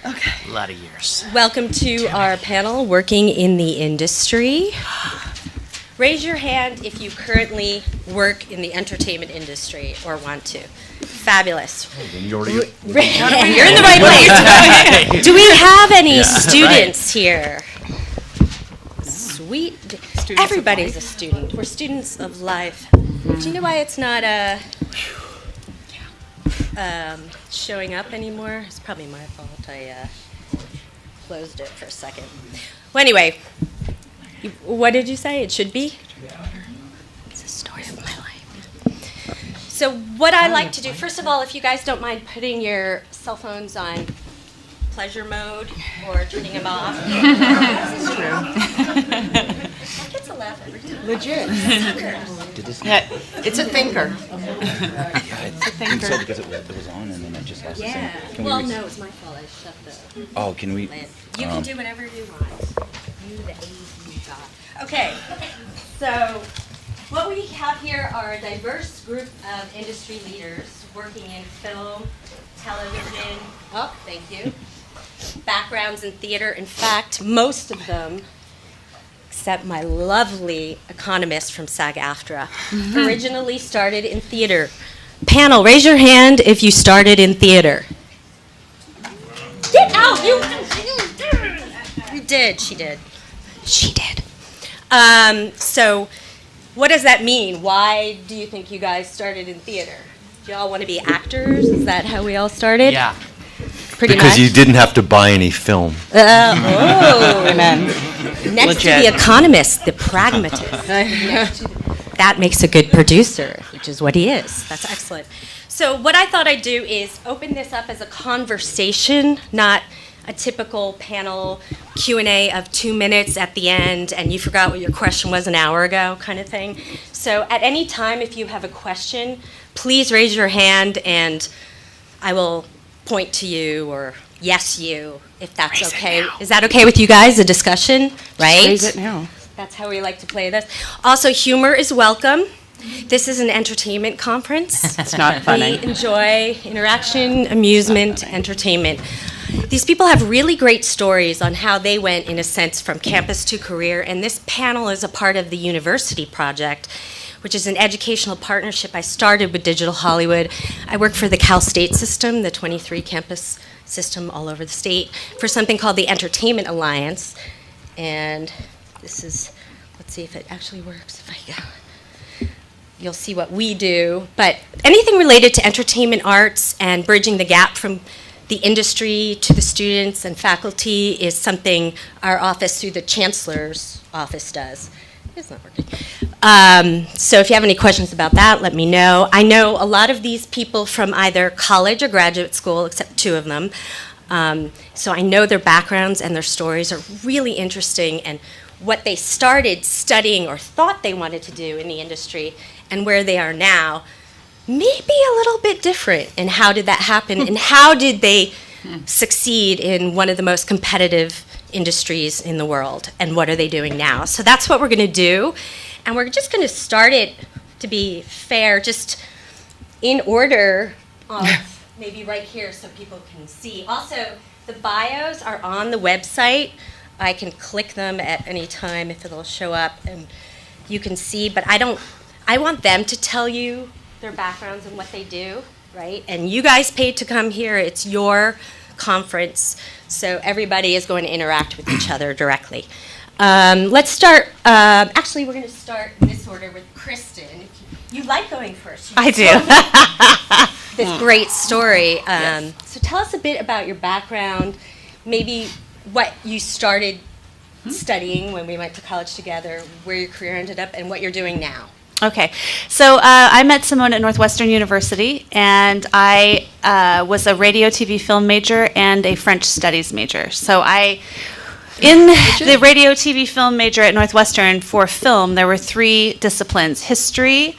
A lot of years. Welcome to our panel, Working in the Industry. Raise your hand if you currently work in the entertainment industry or want to. Fabulous. You're You're in the right place. Do we have any students here? Sweet. Everybody's a student. We're students of life. Do you know why it's not showing up anymore? It's probably my fault. I closed it for a second. Well, anyway, what did you say? It should be? It's the story of my life. So what I like to do, first of all, if you guys don't mind putting your cell phones on pleasure mode or turning them off. This is true. That gets a laugh every time. Legit. Suckers. Yeah, it's a thinker. It's a thinker. So because it was on and then it just lost Yeah. the same. Well, no, it's my fault. I shut the Oh, can we? lid. You can do whatever you want. You, the A's, God. Okay. So what we have here are a diverse group of industry leaders working in film, television. Oh, thank you. Backgrounds in theater. In fact, most of them, except my lovely economist from SAG-AFTRA, originally started in theater. Panel, raise your hand if you started in theater. Get out! You did. She did. She did. So, what does that mean? Why do you think you guys started in theater? Do y'all want to be actors? Is that how we all started? Yeah. Pretty Because much. you didn't have to buy any film. Oh. Amen. Next to the economist, the pragmatist. That makes a good producer, which is what he is. That's excellent. So what I thought I'd do is open this up as a conversation, not a typical panel Q&A of 2 minutes at the end, and you forgot what your question was an hour ago kind of thing. So at any time, if you have a question, please raise your hand, and I will point to you or yes you, if that's Raise it okay. now. Is that okay with you guys, a discussion, right? Raise it now. That's how we like to play this. Also, humor is welcome. This is an entertainment conference. It's not funny. We enjoy interaction, amusement, entertainment. These people have really great stories on how they went, in a sense, from campus to career, and this panel is a part of the University Project, which is an educational partnership I started with Digital Hollywood. I work for the Cal State system, the 23 campus system all over the state, for something called the Entertainment Alliance. And this is, let's see if it actually works. If I go, you'll see what we do. But anything related to entertainment arts and bridging the gap from the industry to the students and faculty is something our office through the Chancellor's office does. It's not working. So if you have any questions about that, let me know. I know a lot of these people from either college or graduate school, except 2 of them. So I know their backgrounds and their stories are really interesting, and what they started studying or thought they wanted to do in the industry and where they are now may be a little bit different. And how did that happen? And how did they succeed in one of the most competitive industries in the world? And what are they doing now? So that's what we're going to do. And we're just going to start it, to be fair, just in order of maybe right here so people can see. Also, the bios are on the website. I can click them at any time if it'll show up and you can see, but I want them to tell you their backgrounds and what they do, right? And you guys paid to come here. It's your conference, so everybody is going to interact with each other directly. Let's start, actually we're going to start in this order with Kristen. You like going first. I do. This great story. So tell us a bit about your background, maybe what you started studying when we went to college together, where your career ended up, and what you're doing now. Okay, so I met Simone at Northwestern University, and I was a radio, TV, film major and a French studies major. So in the radio, TV, film major at Northwestern for film, there were 3 disciplines: history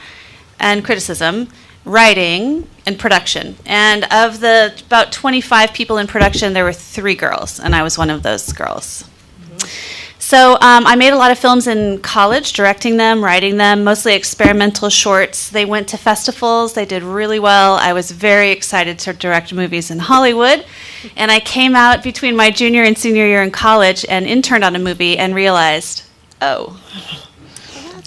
and criticism, writing, and production. And of the about 25 people in production, there were 3 girls, and I was one of those girls. So I made a lot of films in college, directing them, writing them, mostly experimental shorts. They went to festivals. They did really well. I was very excited to direct movies in Hollywood. And I came out between my junior and senior year in college and interned on a movie and realized, oh,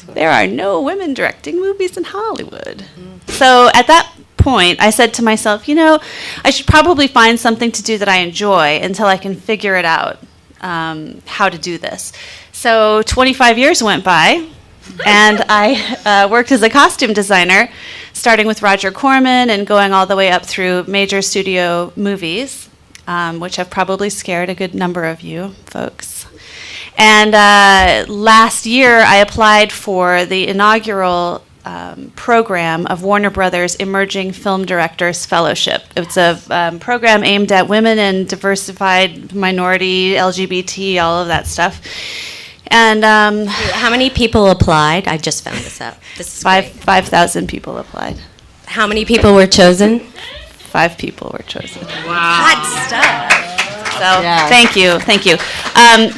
there are no women directing movies in Hollywood. So at that point, I said to myself, I should probably find something to do that I enjoy until I can figure it out. How to do this. So 25 years went by, and I worked as a costume designer, starting with Roger Corman and going all the way up through major studio movies, which have probably scared a good number of you folks. And last year, I applied for the inaugural program of Warner Brothers Emerging Film Directors Fellowship. It's a program aimed at women and diversified, minority, LGBT, all of that stuff. And How many people applied? I just found this out. This is great. 5,000 people applied. How many people were chosen? 5 people were chosen. Hot stuff. So Yeah. thank you.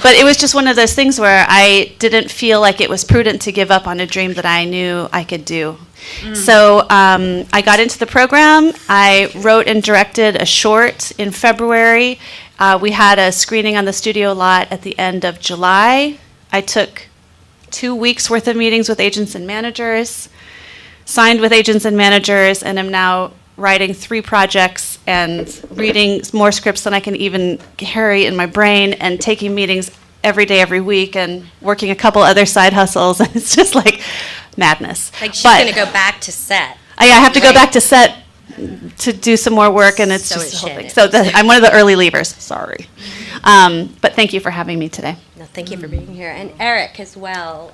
But it was just one of those things where I didn't feel like it was prudent to give up on a dream that I knew I could do. So I got into the program. I wrote and directed a short in February. We had a screening on the studio lot at the end of July. I took 2 weeks worth of meetings with agents and managers, signed with agents and managers, and am now writing 3 projects and reading more scripts than I can even carry in my brain and taking meetings every day, every week, and working a couple other side hustles. And it's just like madness. Like she's But going to go back to set. I have to go Right. back to set to do some more work, and it's So just is the whole Shannon. thing. So I'm one of the early leavers. Sorry. But thank you for having me today. No, thank you for being here. And Eric as well.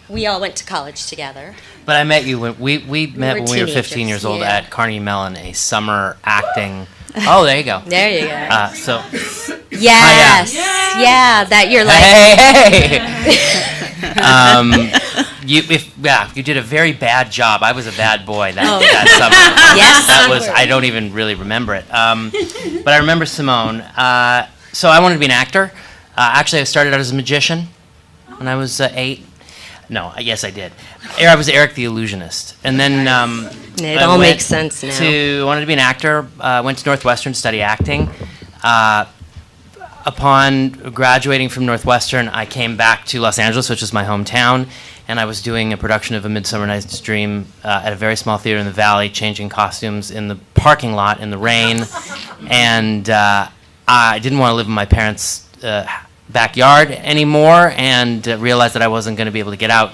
We all went to college together. But I met you when we met were when we were 15 teenagers, years old yeah. at Carnegie Mellon, a summer acting. Oh, there you go. There you go. So, Yes. Yeah, that you're like, hey. You did a very bad job. I was a bad boy that summer. Yes. That was, I don't even really remember it. But I remember Simone. So I wanted to be an actor. Actually, I started out as a magician when I was 8. No, yes, I did. I was Eric the Illusionist. And then it I all went makes sense now. I wanted to be an actor. Went to Northwestern to study acting. Upon graduating from Northwestern, I came back to Los Angeles, which is my hometown, and I was doing a production of A Midsummer Night's Dream at a very small theater in the Valley, changing costumes in the parking lot in the rain. And I didn't want to live in my parents' backyard anymore, and realized that I wasn't going to be able to get out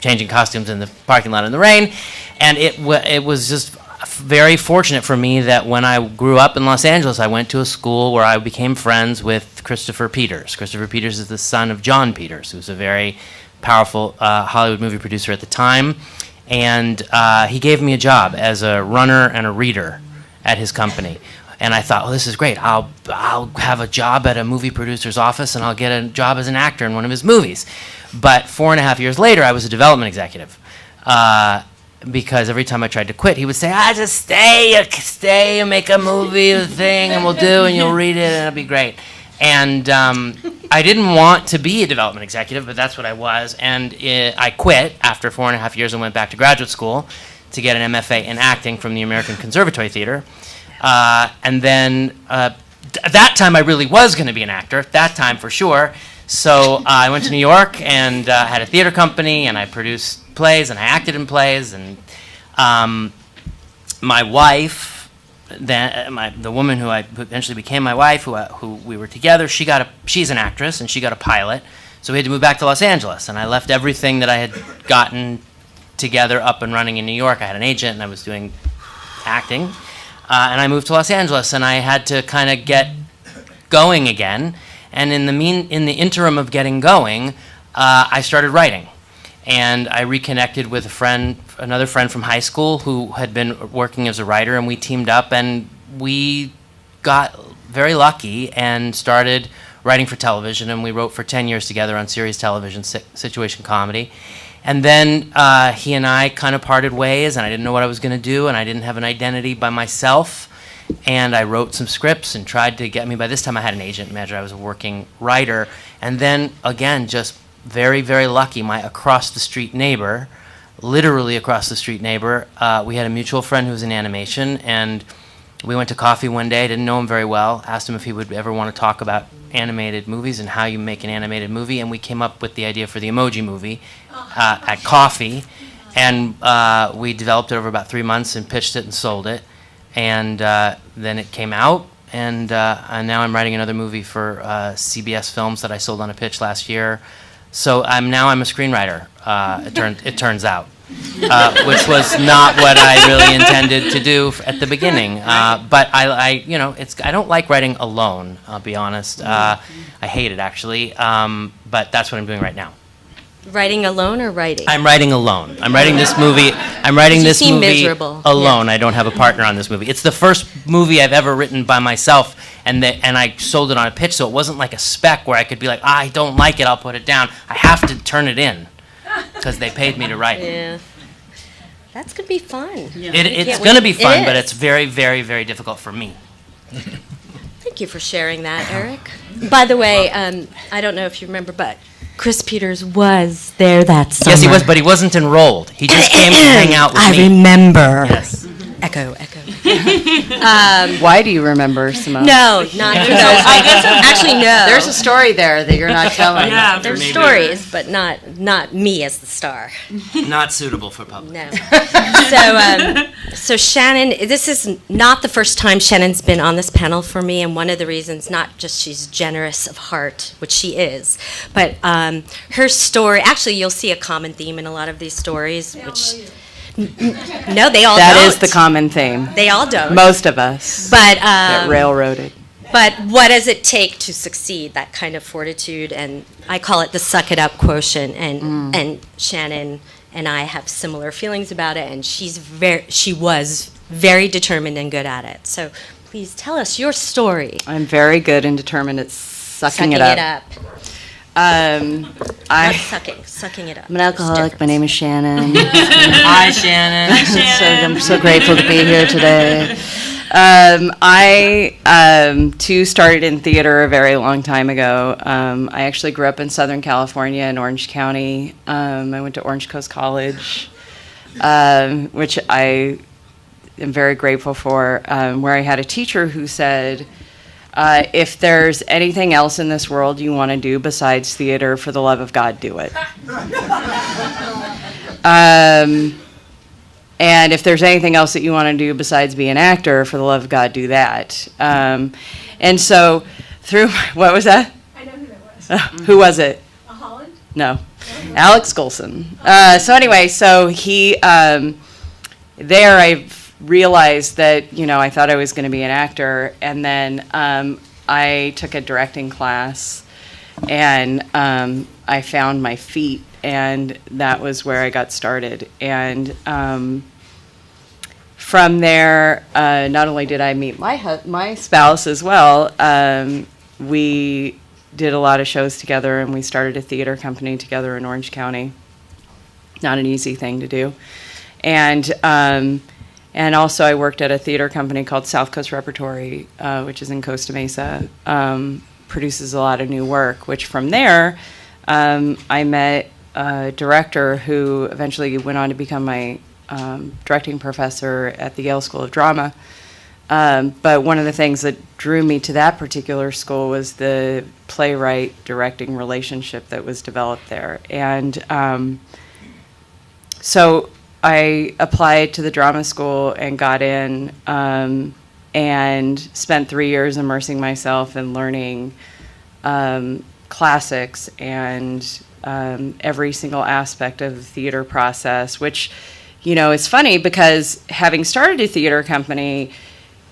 changing costumes in the parking lot in the rain. And it was just very fortunate for me that when I grew up in Los Angeles, I went to a school where I became friends with Christopher Peters. Christopher Peters is the son of John Peters, who's a very powerful Hollywood movie producer at the time. And he gave me a job as a runner and a reader at his company. And I thought, well, this is great. I'll have a job at a movie producer's office, and I'll get a job as an actor in one of his movies. But 4.5 years later, I was a development executive. Because every time I tried to quit, he would say, just stay and make a movie thing, and we'll do, and you'll read it, and it'll be great. And I didn't want to be a development executive, but that's what I was. And I quit after 4.5 years and went back to graduate school to get an MFA in acting from the American Conservatory Theater. And then at that time, I really was going to be an actor, that time for sure. So I went to New York and had a theater company, and I produced plays, and I acted in plays. And my wife, the woman who eventually became my wife, who we were together, she's an actress, and she got a pilot. So we had to move back to Los Angeles, and I left everything that I had gotten together up and running in New York. I had an agent, and I was doing acting. And I moved to Los Angeles, and I had to kind of get going again. And in the interim of getting going, I started writing, and I reconnected with another friend from high school who had been working as a writer, and we teamed up, and we got very lucky and started writing for television. And we wrote for 10 years together on series television, situation comedy. And then he and I kind of parted ways, and I didn't know what I was going to do, and I didn't have an identity by myself. and I wrote some scripts and tried to get me. By this time, I had an agent manager. I was a working writer, and then again, just very, very lucky. My across the street neighbor, literally across the street neighbor, we had a mutual friend who was in animation, and we went to coffee one day. Didn't know him very well. Asked him if he would ever want to talk about animated movies and how you make an animated movie, and we came up with the idea for the Emoji Movie at coffee, and we developed it over about 3 months and pitched it and sold it, and then it came out, and now I'm writing another movie for CBS Films that I sold on a pitch last year. So I'm a screenwriter. It turns out. Which was not what I really intended to do at the beginning. But I don't like writing alone. I'll be honest. I hate it actually. But that's what I'm doing right now. Writing alone or writing? I'm writing alone. I'm writing this movie. I'm writing this seem movie miserable. alone. I don't have a partner on this movie. It's the first movie I've ever written by myself, and I sold it on a pitch, so it wasn't like a spec where I could be like, I don't like it, I'll put it down. I have to turn it in because they paid me to write it. Yeah. That's going to be fun. It's Can't going to wait. be fun, It but is. it's very, very, very difficult for me. Thank you for sharing that, Eric. By the way, I don't know if you remember, but Chris Peters was there that summer. Yes, he was, but he wasn't enrolled. He just came to hang out with me. I remember. Yes. Echo, echo. Why do you remember, Simone? No, not actually no. There's a story there that you're not telling. There's stories, but not me as the star. Not suitable for public. No. So Shannon, this is not the first time Shannon's been on this panel for me, and one of the reasons, not just she's generous of heart, which she is, but her story, actually you'll see a common theme in a lot of these stories, which, no, they all don't. That is the common theme. They all don't. Most of us But, get railroaded. but what does it take to succeed, that kind of fortitude, and I call it the suck it up quotient, and Shannon and I have similar feelings about it, and she was very determined and good at it. So please tell us your story. I'm very good and determined at sucking it up. Not sucking it up. I'm an alcoholic. My name is Shannon. Hi, Shannon. I'm so grateful to be here today. I, too, started in theater a very long time ago. I actually grew up in Southern California in Orange County. I went to Orange Coast College, which I am very grateful for, where I had a teacher who said, if there's anything else in this world you want to do besides theater, for the love of God, do it. And if there's anything else that you want to do besides be an actor, for the love of God, do that. And so through, what was that? I know who that was. Who was it? Holland? No. Alex Golson. So anyway, so he, there I realized that, I thought I was going to be an actor. And then I took a directing class, and I found my feet. And that was where I got started. And from there, not only did I meet my spouse as well, we did a lot of shows together, and we started a theater company together in Orange County. Not an easy thing to do. And also I worked at a theater company called South Coast Repertory, which is in Costa Mesa, produces a lot of new work, which from there, I met a director who eventually went on to become my directing professor at the Yale School of Drama. But one of the things that drew me to that particular school was the playwright-directing relationship that was developed there. And so I applied to the drama school and got in, and spent 3 years immersing myself in learning classics and every single aspect of the theater process, which, is funny because having started a theater company,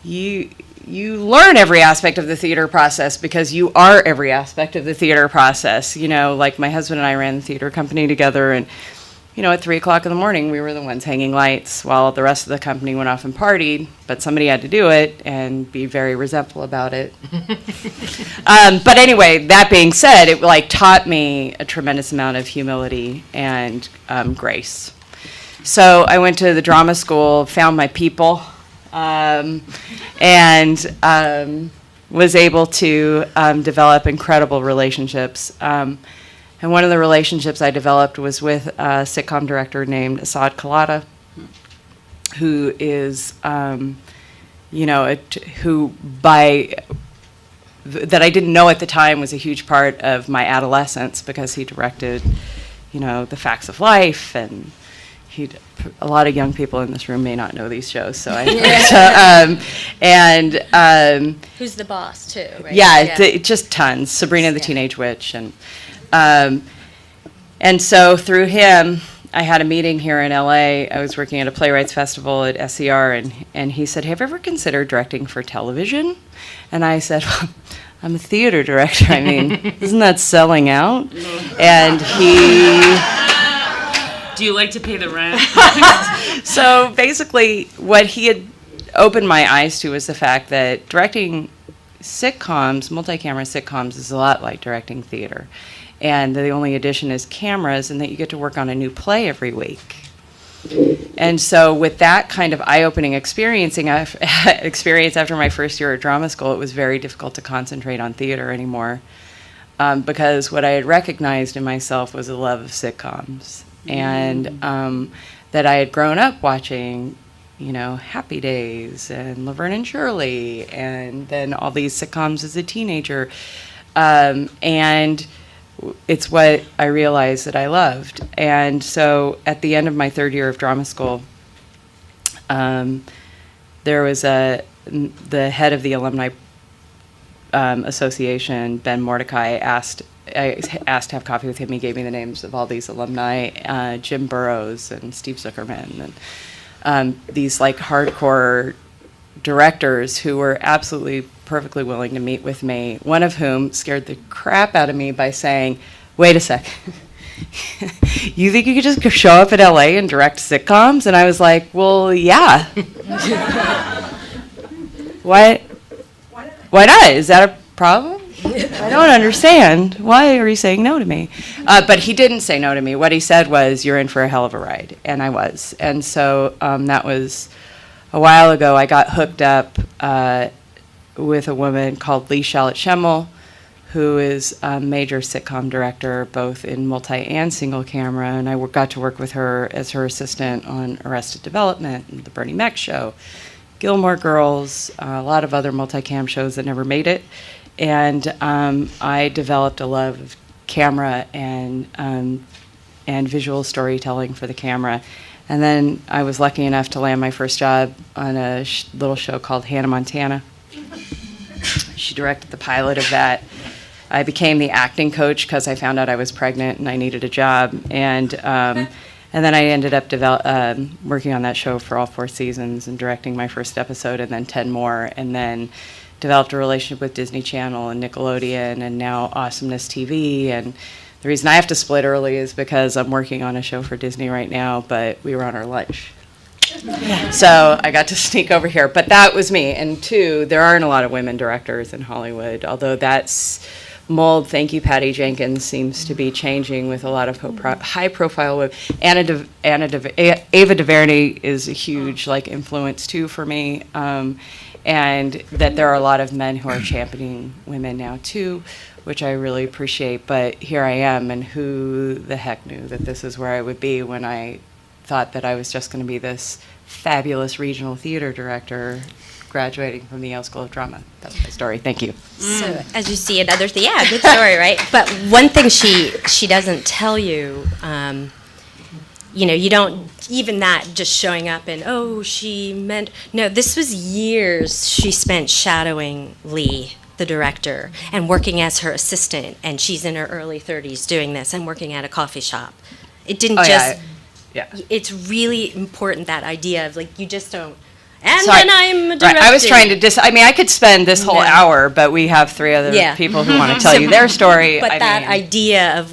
you learn every aspect of the theater process because you are every aspect of the theater process. Like my husband and I ran the theater company together, and at 3 o'clock in the morning, we were the ones hanging lights while the rest of the company went off and partied, but somebody had to do it and be very resentful about it. But anyway, that being said, it taught me a tremendous amount of humility and grace. So I went to the drama school, found my people, and was able to develop incredible relationships. And one of the relationships I developed was with a sitcom director named Asad Kalata, who is, that I didn't know at the time was a huge part of my adolescence, because he directed, The Facts of Life, and a lot of young people in this room may not know these shows, so Who's the boss, too, right? Yeah, just tons. Sabrina the Teenage Witch, and so through him, I had a meeting here in LA. I was working at a playwrights festival at SER, and he said, "Have you ever considered directing for television?" And I said, well, "I'm a theater director. I mean, isn't that selling out?" And he... Do you like to pay the rent? So basically, what he had opened my eyes to was the fact that directing sitcoms, multi-camera sitcoms, is a lot like directing theater. And the only addition is cameras, and that you get to work on a new play every week. And so with that kind of eye-opening experience after my first year at drama school, it was very difficult to concentrate on theater anymore, because what I had recognized in myself was a love of sitcoms, and that I had grown up watching, Happy Days and Laverne and Shirley, and then all these sitcoms as a teenager, and it's what I realized that I loved. And so at the end of my third year of drama school, there was the head of the Alumni Association, Ben Mordecai, I asked to have coffee with him. He gave me the names of all these alumni, Jim Burrows and Steve Zuckerman, and these like hardcore directors who were absolutely perfectly willing to meet with me, one of whom scared the crap out of me by saying, "Wait a sec, you think you could just show up at LA and direct sitcoms?" And I was like, "Well, yeah." Why not? Is that a problem? I don't understand. Why are you saying no to me? But he didn't say no to me. What he said was, "You're in for a hell of a ride." And I was. And so that was a while ago. I got hooked up with a woman called Lee Shallot Schemmel, who is a major sitcom director, both in multi and single camera. And I got to work with her as her assistant on Arrested Development and The Bernie Mac Show, Gilmore Girls, a lot of other multicam shows that never made it. And I developed a love of camera and visual storytelling for the camera. And then I was lucky enough to land my first job on a little show called Hannah Montana. She directed the pilot of that. I became the acting coach because I found out I was pregnant and I needed a job. And then I ended up working on that show for all 4 seasons and directing my first episode and then 10 more. And then developed a relationship with Disney Channel and Nickelodeon and now Awesomeness TV. And the reason I have to split early is because I'm working on a show for Disney right now, but we were on our lunch. So I got to sneak over here. But that was me. And 2, there aren't a lot of women directors in Hollywood, although that's mold, thank you, Patty Jenkins, seems to be changing with a lot of high-profile women. Ava DuVernay is a huge influence, too, for me. And that there are a lot of men who are championing women now, too, which I really appreciate. But here I am, and who the heck knew that this is where I would be when I thought that I was just going to be this fabulous regional theater director graduating from the Yale School of Drama. That's my story. Thank you. So as you see another thing, yeah, good story, right? But one thing she doesn't tell you, you don't, even that just showing up and, no, this was years she spent shadowing Lee, the director, and working as her assistant, and she's in her early 30s doing this and working at a coffee shop. It didn't Yeah. It's really important, that idea of you just don't, and Sorry. then I'm a director. Right. I was trying to I could spend this whole hour, but we have 3 other people who want to tell you their story. But idea of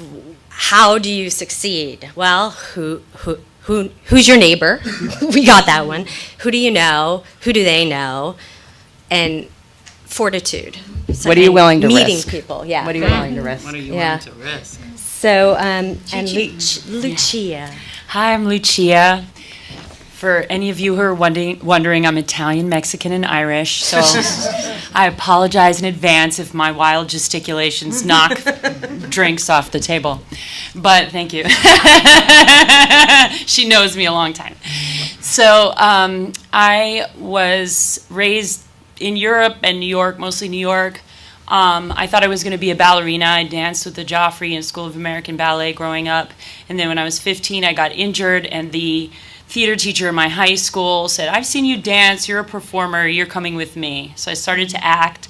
how do you succeed? Well, who's your neighbor? We got that one. Who do you know? Who do they know? And fortitude. So, what are you willing to meeting risk? people, yeah. What are you willing to risk? What are you Yeah. willing to risk? So, and Lucia. Hi, I'm Lucia. For any of you who are wondering, I'm Italian, Mexican, and Irish, so I apologize in advance if my wild gesticulations knock drinks off the table. But thank you. She knows me a long time. So I was raised in Europe and New York, mostly New York. I thought I was going to be a ballerina. I danced with the Joffrey and School of American Ballet growing up. And then when I was 15, I got injured, and the theater teacher in my high school said, "I've seen you dance, you're a performer, you're coming with me." So I started to act,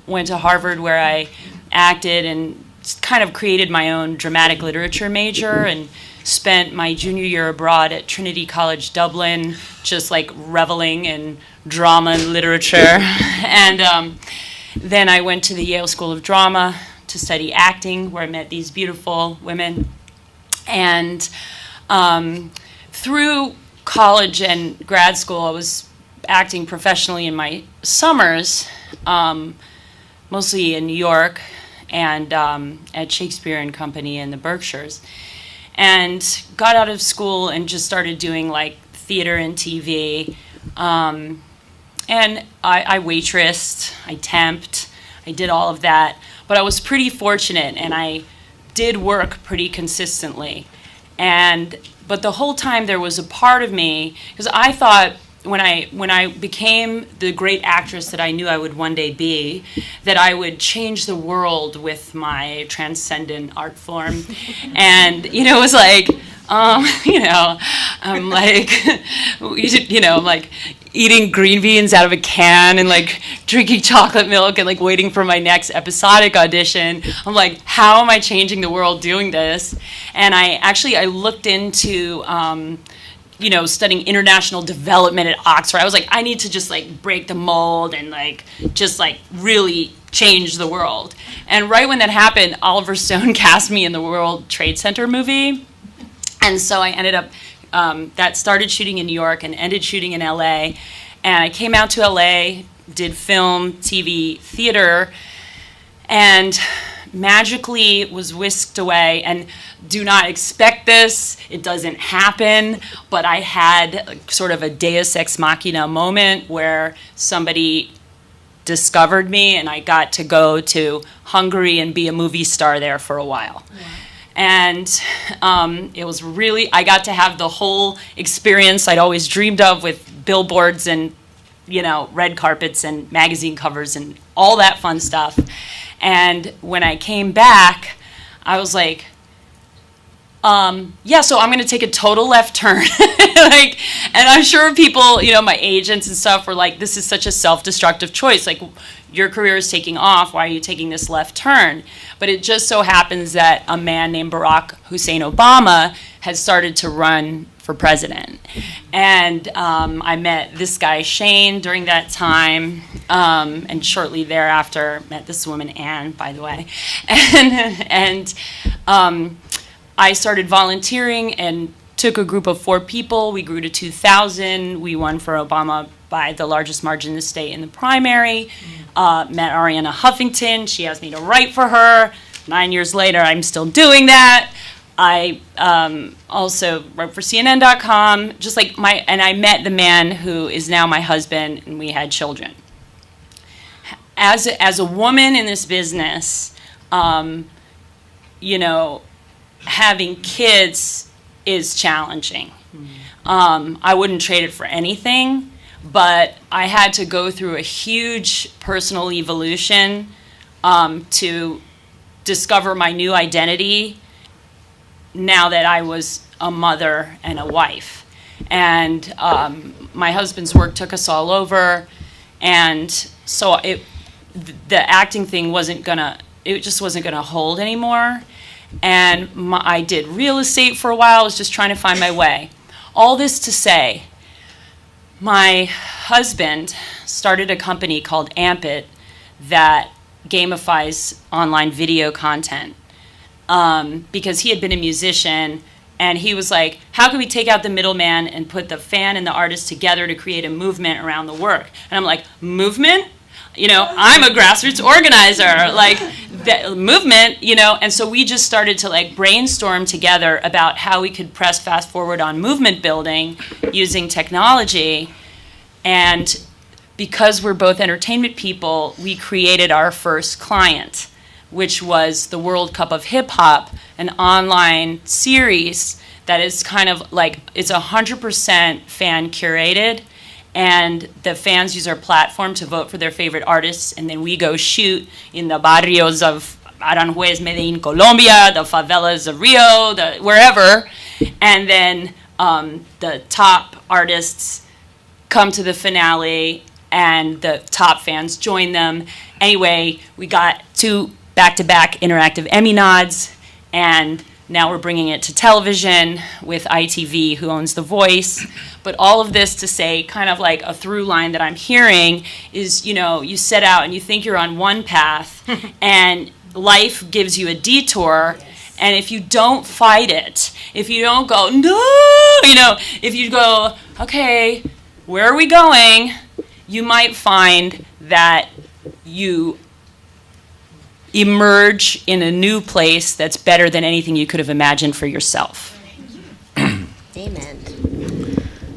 went to Harvard where I acted and kind of created my own dramatic literature major, and spent my junior year abroad at Trinity College Dublin, just like reveling in drama and literature. And then I went to the Yale School of Drama to study acting, where I met these beautiful women. And through college and grad school, I was acting professionally in my summers, mostly in New York and at Shakespeare and Company in the Berkshires. And got out of school and just started doing like theater and TV. And I waitressed, I temped, I did all of that. But I was pretty fortunate, and I did work pretty consistently. But the whole time there was a part of me, because I thought when I became the great actress that I knew I would one day be, that I would change the world with my transcendent art form. And, it was like, I'm like, I'm like eating green beans out of a can and like drinking chocolate milk and like waiting for my next episodic audition. I'm like, how am I changing the world doing this? And I looked into, studying international development at Oxford. I was like, I need to just like break the mold and like just like really change the world. And right when that happened, Oliver Stone cast me in the World Trade Center movie. And so I ended up, that started shooting in New York and ended shooting in LA. And I came out to LA, did film, TV, theater, and magically was whisked away. And do not expect this, it doesn't happen, but I had sort of a deus ex machina moment where somebody discovered me, and I got to go to Hungary and be a movie star there for a while. Yeah. And it was really, I got to have the whole experience I'd always dreamed of, with billboards and, red carpets and magazine covers and all that fun stuff. And when I came back, I was like, so I'm going to take a total left turn. And I'm sure people, my agents and stuff were like, this is such a self-destructive choice. Like, your career is taking off. Why are you taking this left turn? But it just so happens that a man named Barack Hussein Obama had started to run for president. And I met this guy, Shane, during that time. And shortly thereafter, met this woman, Anne, by the way. And I started volunteering and took a group of 4 people. We grew to 2,000. We won for Obama by the largest margin in the state in the primary. Met Arianna Huffington. She asked me to write for her. 9 years later, I'm still doing that. I also wrote for CNN.com. And I met the man who is now my husband, and we had children. As a woman in this business, having kids is challenging. I wouldn't trade it for anything. But I had to go through a huge personal evolution to discover my new identity now that I was a mother and a wife. And my husband's work took us all over. And so the acting thing just wasn't gonna hold anymore. And I did real estate for a while. I was just trying to find my way. All this to say, my husband started a company called Ampit that gamifies online video content because he had been a musician, and he was like, how can we take out the middleman and put the fan and the artist together to create a movement around the work? And I'm like, movement? I'm a grassroots organizer. Like, that movement, you know, and so we just started to like brainstorm together about how we could press fast forward on movement building using technology. And because we're both entertainment people, we created our first client, which was the World Cup of Hip Hop, an online series that is kind of like, it's 100% fan curated, and the fans use our platform to vote for their favorite artists, and then we go shoot in the barrios of Aranjuez, Medellin, Colombia, the favelas of Rio, wherever, and then the top artists come to the finale, and the top fans join them. Anyway, we got 2 back-to-back interactive Emmy nods, and now we're bringing it to television with ITV, who owns The Voice. But all of this to say, kind of like a through line that I'm hearing is, you know, you set out and you think you're on one path, and life gives you a detour. And if you don't fight it, if you don't go, no, you know, if you go, okay, where are we going? You might find that you emerge in a new place that's better than anything you could have imagined for yourself. Amen.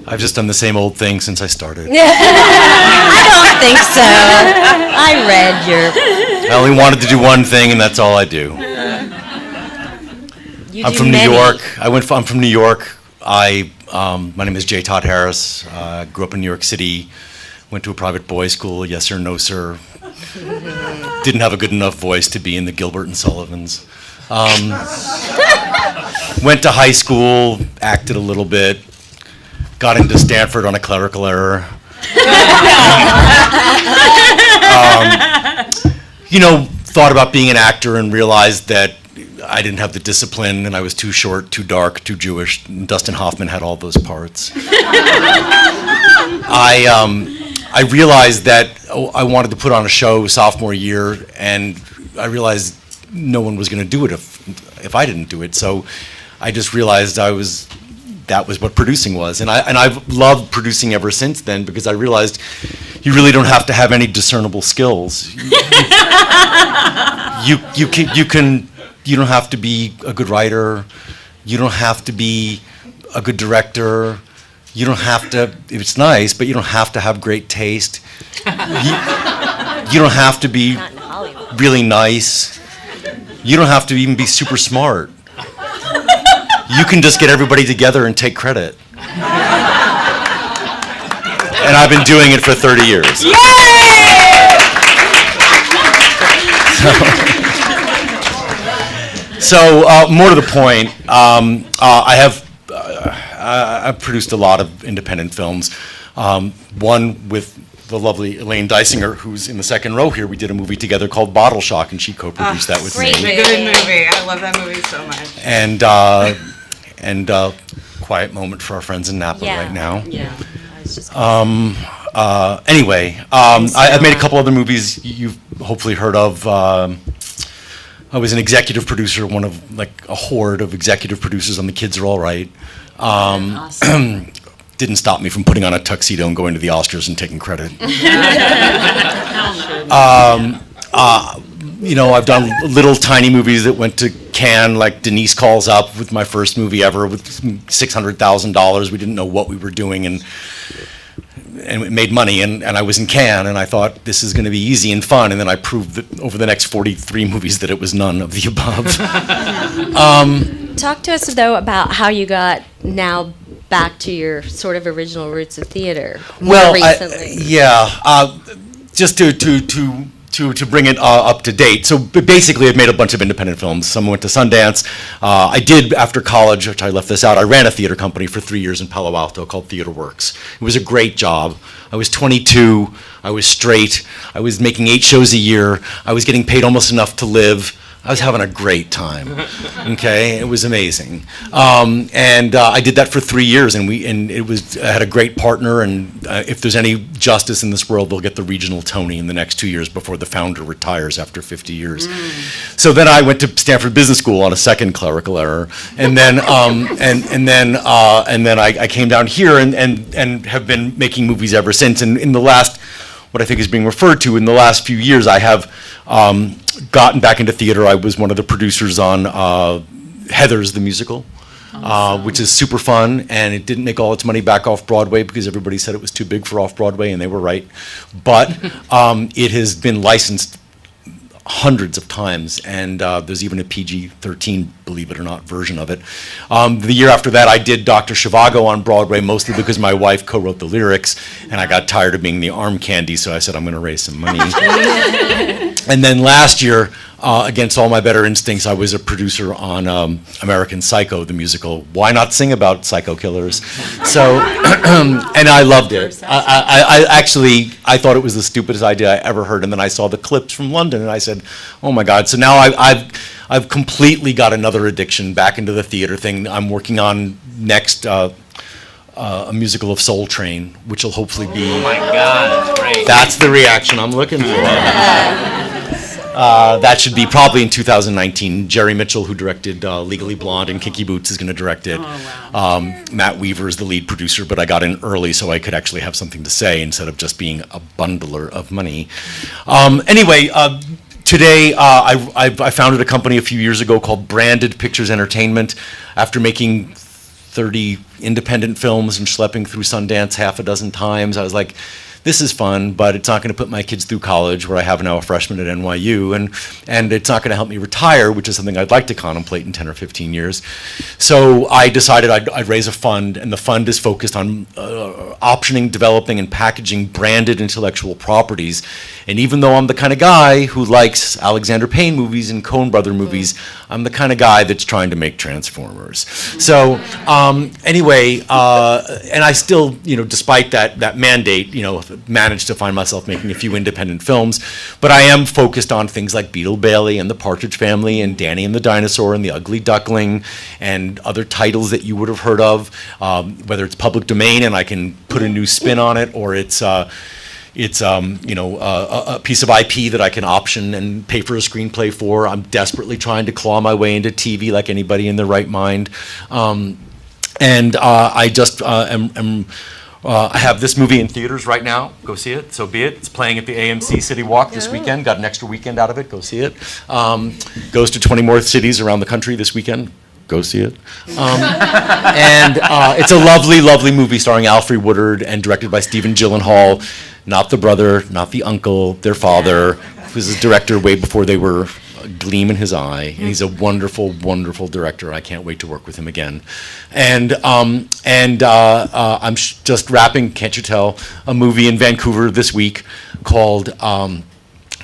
I've just done the same old thing since I started. I don't think so. I read your. I only wanted to do one thing, and that's all I do. You I'm do from many. New York. I'm from New York. My name is J. Todd Harris. Grew up in New York City. Went to a private boys' school. Yes sir, no sir. Didn't have a good enough voice to be in the Gilbert and Sullivans. Went to high school, acted a little bit, got into Stanford on a clerical error. Thought about being an actor and realized that I didn't have the discipline, and I was too short, too dark, too Jewish. And Dustin Hoffman had all those parts. I realized that I wanted to put on a show sophomore year, and I realized no one was going to do it if I didn't do it. So I just realized that was what producing was, and I've loved producing ever since then, because I realized you really don't have to have any discernible skills. You don't have to be a good writer. You don't have to be a good director. You don't have to, it's nice, but you don't have to have great taste. You don't have to be Not in Hollywood. really nice. You don't have to even be super smart. You can just get everybody together and take credit. And I've been doing it for 30 years. So more to the point, I've produced a lot of independent films. One with the lovely Elaine Dysinger, who's in the second row here. We did a movie together called Bottle Shock, and she co-produced that with great me. movie. Good movie. I love that movie so much. And quiet moment for our friends in Napa Yeah. right now. Yeah. I was just Anyway, I've made a couple other movies you've hopefully heard of. I was an executive producer, one of like a horde of executive producers on The Kids Are All Right. Didn't stop me from putting on a tuxedo and going to the Oscars and taking credit. I've done little tiny movies that went to Cannes, like Denise Calls Up, with my first movie ever with $600,000. We didn't know what we were doing, and it made money, and I was in Cannes, and I thought this is going to be easy and fun, and then I proved that over the next 43 movies that it was none of the above. Talk to us, though, about how you got now back to your sort of original roots of theater more recently. Just to bring it up to date. So basically, I've made a bunch of independent films. Some went to Sundance. I did, after college, which I left this out, I ran a theater company for 3 years in Palo Alto called Theater Works. It was a great job. I was 22. I was straight. I was making 8 shows a year. I was getting paid almost enough to live. I was having a great time. Okay, it was amazing, and I did that for 3 years, and I had a great partner. And if there's any justice in this world, they'll get the regional Tony in the next 2 years before the founder retires after 50 years. So then I went to Stanford Business School on a second clerical error, and then I came down here and have been making movies ever since. And in the last what I think is being referred to. In the last few years, I have gotten back into theater. I was one of the producers on Heathers, the musical. Which is super fun, and it didn't make all its money back off Broadway because everybody said it was too big for off Broadway, and they were right. But it has been licensed hundreds of times, and there's even a PG-13, believe it or not, version of it. The year after that, I did Dr. Zhivago on Broadway, mostly because my wife co-wrote the lyrics, and I got tired of being the arm candy, so I said, I'm going to raise some money. And then last year, against all my better instincts, I was a producer on American Psycho, the musical. Why not sing about psycho killers? So, and I loved it. I actually, I thought it was the stupidest idea I ever heard, and then I saw the clips from London, and I said, oh my God. So now I've completely got another addiction back into the theater thing. I'm working on next a musical of Soul Train, which will hopefully be. Oh my God, that's great. That's the reaction I'm looking for. That should be probably in 2019. Jerry Mitchell, who directed Legally Blonde and Kinky Boots, is going to direct it. Oh, wow. Matt Weaver is the lead producer, but I got in early so I could actually have something to say instead of just being a bundler of money. Anyway, today I founded a company a few years ago called Branded Pictures Entertainment. After making 30 independent films and schlepping through Sundance half a dozen times, I was like, this is fun, but it's not going to put my kids through college, where I have now a freshman at NYU, and it's not going to help me retire, which is something I'd like to contemplate in 10 or 15 years. So I decided I'd raise a fund, and the fund is focused on optioning, developing, and packaging branded intellectual properties. And even though I'm the kind of guy who likes Alexander Payne movies and Coen Brother movies, I'm the kind of guy that's trying to make Transformers. So anyway, and I still, despite that mandate, managed to find myself making a few independent films, but I am focused on things like Beetle Bailey and The Partridge Family and Danny and the Dinosaur and The Ugly Duckling and other titles that you would have heard of, whether it's public domain and I can put a new spin on it, or it's a piece of IP that I can option and pay for a screenplay for. I'm desperately trying to claw my way into TV like anybody in their right mind, and I just I have this movie in theaters right now. Go see it. So be it. It's playing at the AMC City Walk this weekend. Got an extra weekend out of it. Go see it. Goes to 20 more cities around the country this weekend. Go see it. And it's a lovely, lovely movie starring Alfre Woodard and directed by Stephen Gyllenhaal. Not the brother, not the uncle, their father, who was a director way before they were a gleam in his eye. And he's a wonderful, wonderful director. I can't wait to work with him again. And I'm just wrapping, can't you tell, a movie in Vancouver this week called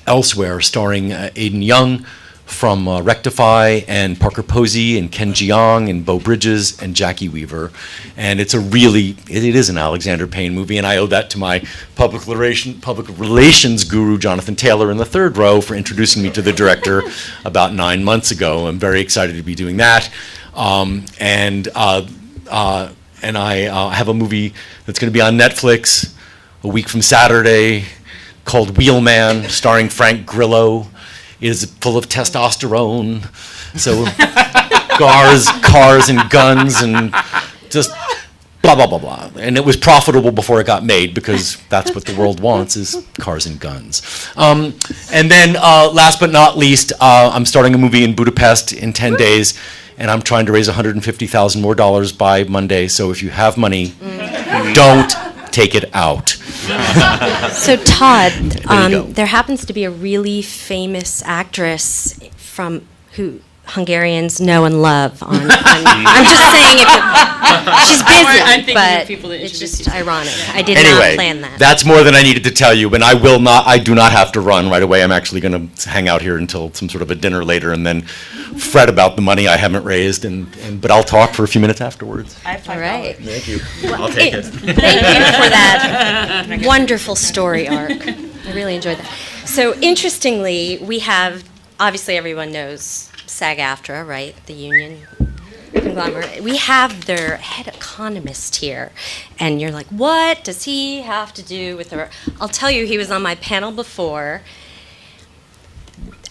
Elsewhere, starring Aidan Young from Rectify, and Parker Posey, and Ken Jeong, and Beau Bridges, and Jackie Weaver. And it's it is an Alexander Payne movie, and I owe that to my public relations guru, Jonathan Taylor, in the third row for introducing me to the director about 9 months ago. I'm very excited to be doing that. And I have a movie that's going to be on Netflix a week from Saturday called Wheelman, starring Frank Grillo. It is full of testosterone, so cars and guns and just blah, blah, blah, blah. And it was profitable before it got made, because that's what the world wants, is cars and guns. And then last but not least, I'm starting a movie in Budapest in 10 days, and I'm trying to raise $150,000 more by Monday. So if you have money, don't take it out. So Todd, go. there happens to be a really famous actress who Hungarians know and love. I'm just saying, she's busy, I'm thinking of but people that it's introduce just you. ironic. I did Anyway, not plan that. that's more than I needed to tell you, and I do not have to run right away. I'm actually going to hang out here until some sort of a dinner later and then fret about the money I haven't raised, but I'll talk for a few minutes afterwards. I have $5. All right. Thank you. I'll take it. Thank you for that wonderful story arc. I really enjoyed that. So interestingly, we have, obviously everyone knows SAG-AFTRA, right? The union conglomerate. We have their head economist here. And you're like, what does he have to do with the... I'll tell you, he was on my panel before.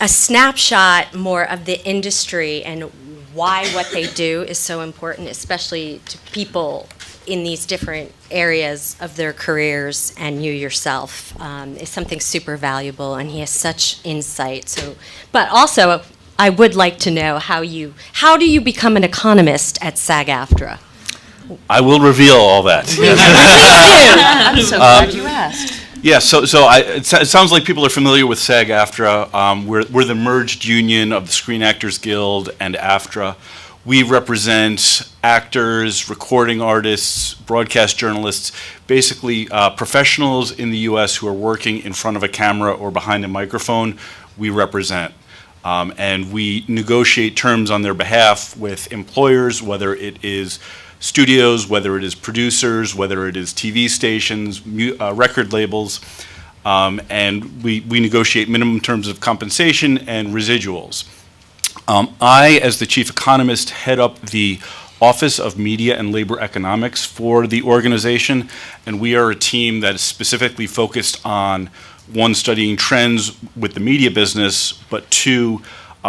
A snapshot more of the industry and why what they do is so important, especially to people in these different areas of their careers, and you yourself, is something super valuable, and he has such insight. So, but also, I would like to know how do you become an economist at SAG-AFTRA? I will reveal all that. I'm so glad you asked. Yeah, so it sounds like people are familiar with SAG-AFTRA. We're the merged union of the Screen Actors Guild and AFTRA. We represent actors, recording artists, broadcast journalists, basically professionals in the U.S. who are working in front of a camera or behind a microphone. We represent. And we negotiate terms on their behalf with employers, whether it is studios, whether it is producers, whether it is TV stations, record labels, and we negotiate minimum terms of compensation and residuals. I, as the chief economist, head up the Office of Media and Labor Economics for the organization, and we are a team that is specifically focused on, one, studying trends with the media business, but two,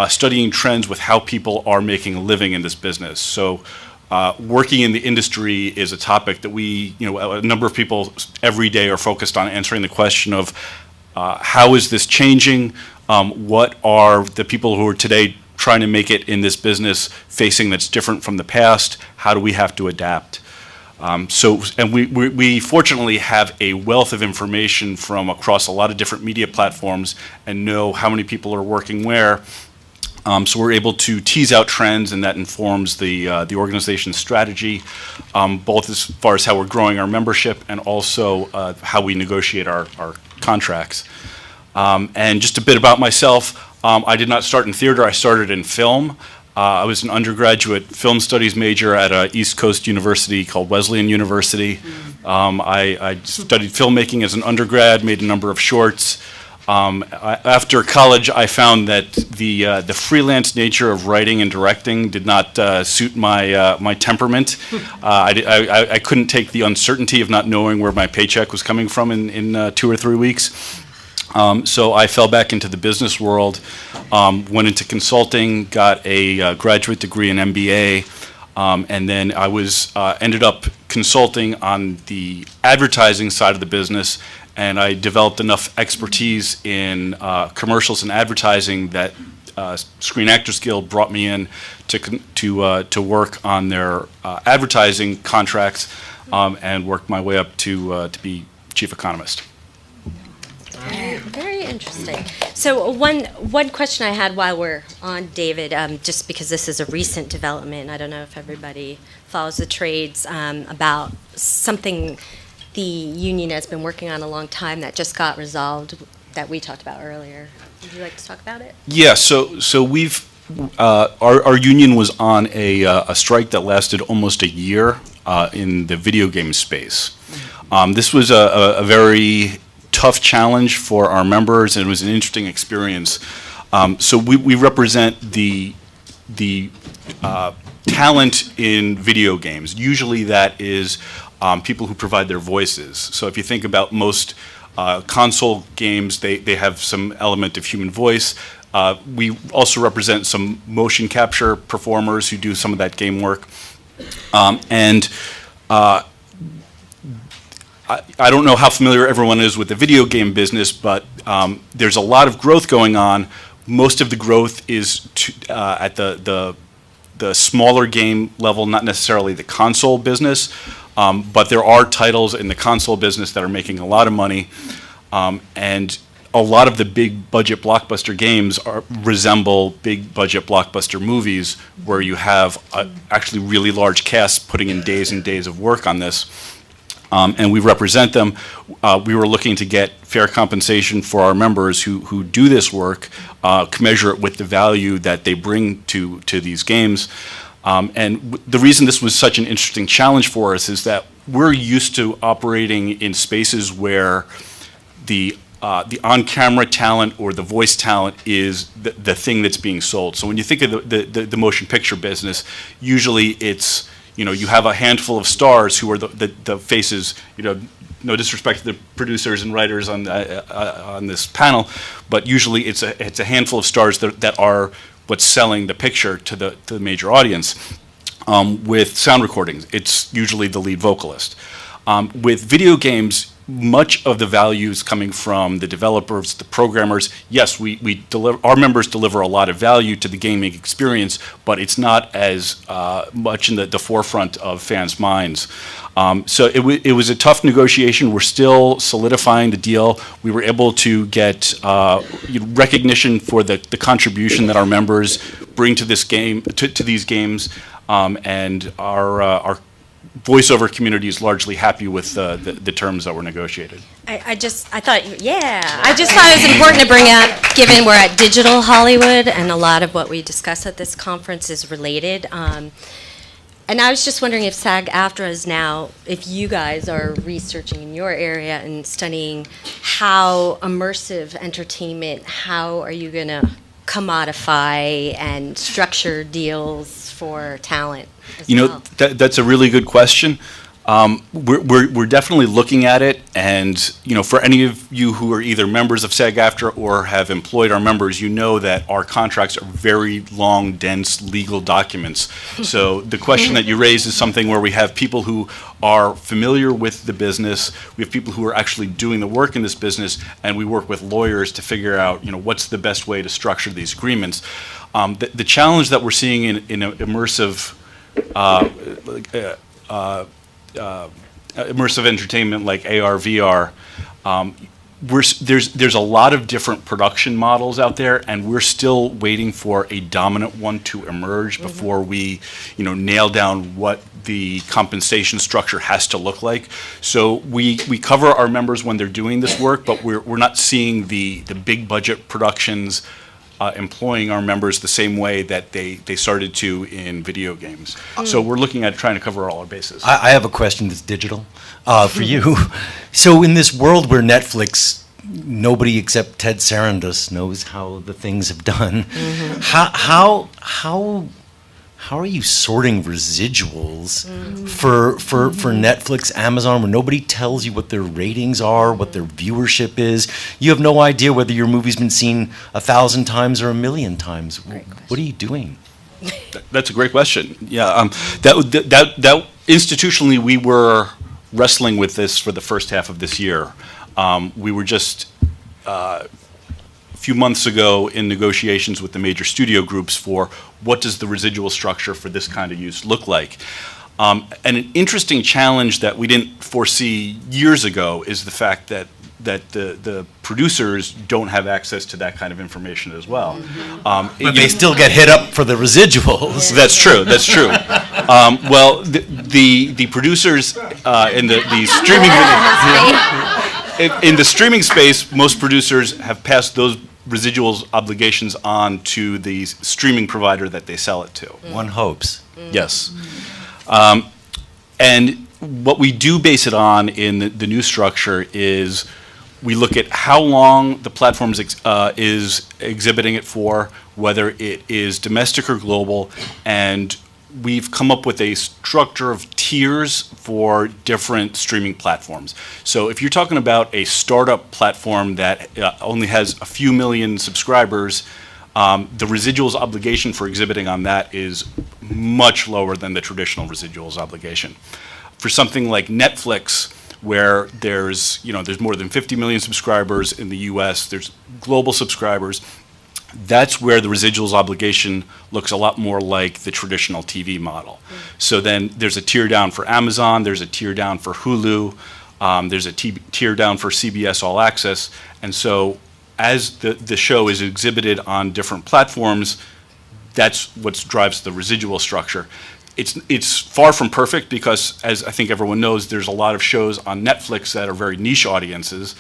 studying trends with how people are making a living in this business. So working in the industry is a topic that we, a number of people every day are focused on answering the question of how is this changing? What are the people who are today trying to make it in this business facing that's different from the past? How do we have to adapt? And we fortunately have a wealth of information from across a lot of different media platforms and know how many people are working where. So we're able to tease out trends, and that informs the organization's strategy, both as far as how we're growing our membership and also how we negotiate our contracts. And just a bit about myself, I did not start in theater, I started in film. I was an undergraduate film studies major at an East Coast university called Wesleyan University. I studied filmmaking as an undergrad, made a number of shorts. After college, I found that the freelance nature of writing and directing did not suit my temperament. I couldn't take the uncertainty of not knowing where my paycheck was coming from in 2 or 3 weeks. So I fell back into the business world, went into consulting, got a graduate degree in MBA, and then I ended up consulting on the advertising side of the business, and I developed enough expertise in commercials and advertising that Screen Actors Guild brought me in to work on their advertising contracts, and worked my way up to be chief economist. Very interesting. So one question I had while we're on, David, just because this is a recent development, I don't know if everybody follows the trades, about something the union has been working on a long time that just got resolved that we talked about earlier. Would you like to talk about it? Yeah, so we've our union was on a strike that lasted almost a year in the video game space. This was a very tough challenge for our members, and it was an interesting experience. So we represent the talent in video games. Usually that is people who provide their voices. So if you think about most console games, they have some element of human voice. We also represent some motion capture performers who do some of that game work. I don't know how familiar everyone is with the video game business, but there's a lot of growth going on. Most of the growth is at the smaller game level, not necessarily the console business, but there are titles in the console business that are making a lot of money, and a lot of the big budget blockbuster games resemble big budget blockbuster movies where you have actually really large casts putting in days and days of work on this. And we represent them. We were looking to get fair compensation for our members who do this work, commensurate with the value that they bring to these games. And the reason this was such an interesting challenge for us is that we're used to operating in spaces where the on-camera talent or the voice talent is the thing that's being sold. So when you think of the motion picture business, usually it's, you have a handful of stars who are the faces, no disrespect to the producers and writers on this panel, but usually it's a handful of stars that are what's selling the picture to the major audience. With sound recordings, it's usually the lead vocalist. With video games, much of the value is coming from the developers, the programmers. Yes, we deliver, our members deliver a lot of value to the gaming experience, but it's not as much in the forefront of fans' minds. So it was a tough negotiation. We're still solidifying the deal. We were able to get recognition for the contribution that our members bring to this game, to these games, and our voiceover community is largely happy with the terms that were negotiated. I just thought it was important to bring up, given we're at Digital Hollywood, and a lot of what we discuss at this conference is related. And I was just wondering if SAG-AFTRA is now, if you guys are researching in your area and studying how immersive entertainment, how are you going to commodify and structure deals for talent as well? That's a really good question. We're definitely looking at it, and for any of you who are either members of SAG-AFTRA or have employed our members, you know that our contracts are very long, dense legal documents. So the question that you raise is something where we have people who are familiar with the business, we have people who are actually doing the work in this business, and we work with lawyers to figure out what's the best way to structure these agreements. The challenge that we're seeing in immersive immersive entertainment like AR, VR, there's a lot of different production models out there, and we're still waiting for a dominant one to emerge before we, nail down what the compensation structure has to look like. So we cover our members when they're doing this work, but we're not seeing the big budget productions employing our members the same way that they started to in video games. So we're looking at trying to cover all our bases. I have a question that's digital for you. So in this world where Netflix, nobody except Ted Sarandos knows how the things have done, how are you sorting residuals for Netflix, Amazon, where nobody tells you what their ratings are, what their viewership is? You have no idea whether your movie's been seen 1,000 times or 1,000,000 times. What are you doing? That's a great question. Yeah, that institutionally we were wrestling with this for the first half of this year. We were just a few months ago in negotiations with the major studio groups for what does the residual structure for this kind of use look like. And an interesting challenge that we didn't foresee years ago is the fact that the producers don't have access to that kind of information as well. But they still get hit up for the residuals. That's true. That's true. Well, the producers in the streaming in the streaming space, most producers have passed those residuals obligations on to the streaming provider that they sell it to. One hopes. Yes. And what we do base it on in the new structure is we look at how long the platform is exhibiting it for, whether it is domestic or global, and we've come up with a structure of tiers for different streaming platforms. So if you're talking about a startup platform that only has a few million subscribers, the residuals obligation for exhibiting on that is much lower than the traditional residuals obligation. For something like Netflix, where there's more than 50 million subscribers in the US, there's global subscribers, that's where the residuals obligation looks a lot more like the traditional TV model. So then there's a tier down for Amazon, there's a tier down for Hulu, there's a tier down for CBS All Access, and so as the show is exhibited on different platforms, that's what drives the residual structure. It's far from perfect because, as I think everyone knows, there's a lot of shows on Netflix that are very niche audiences,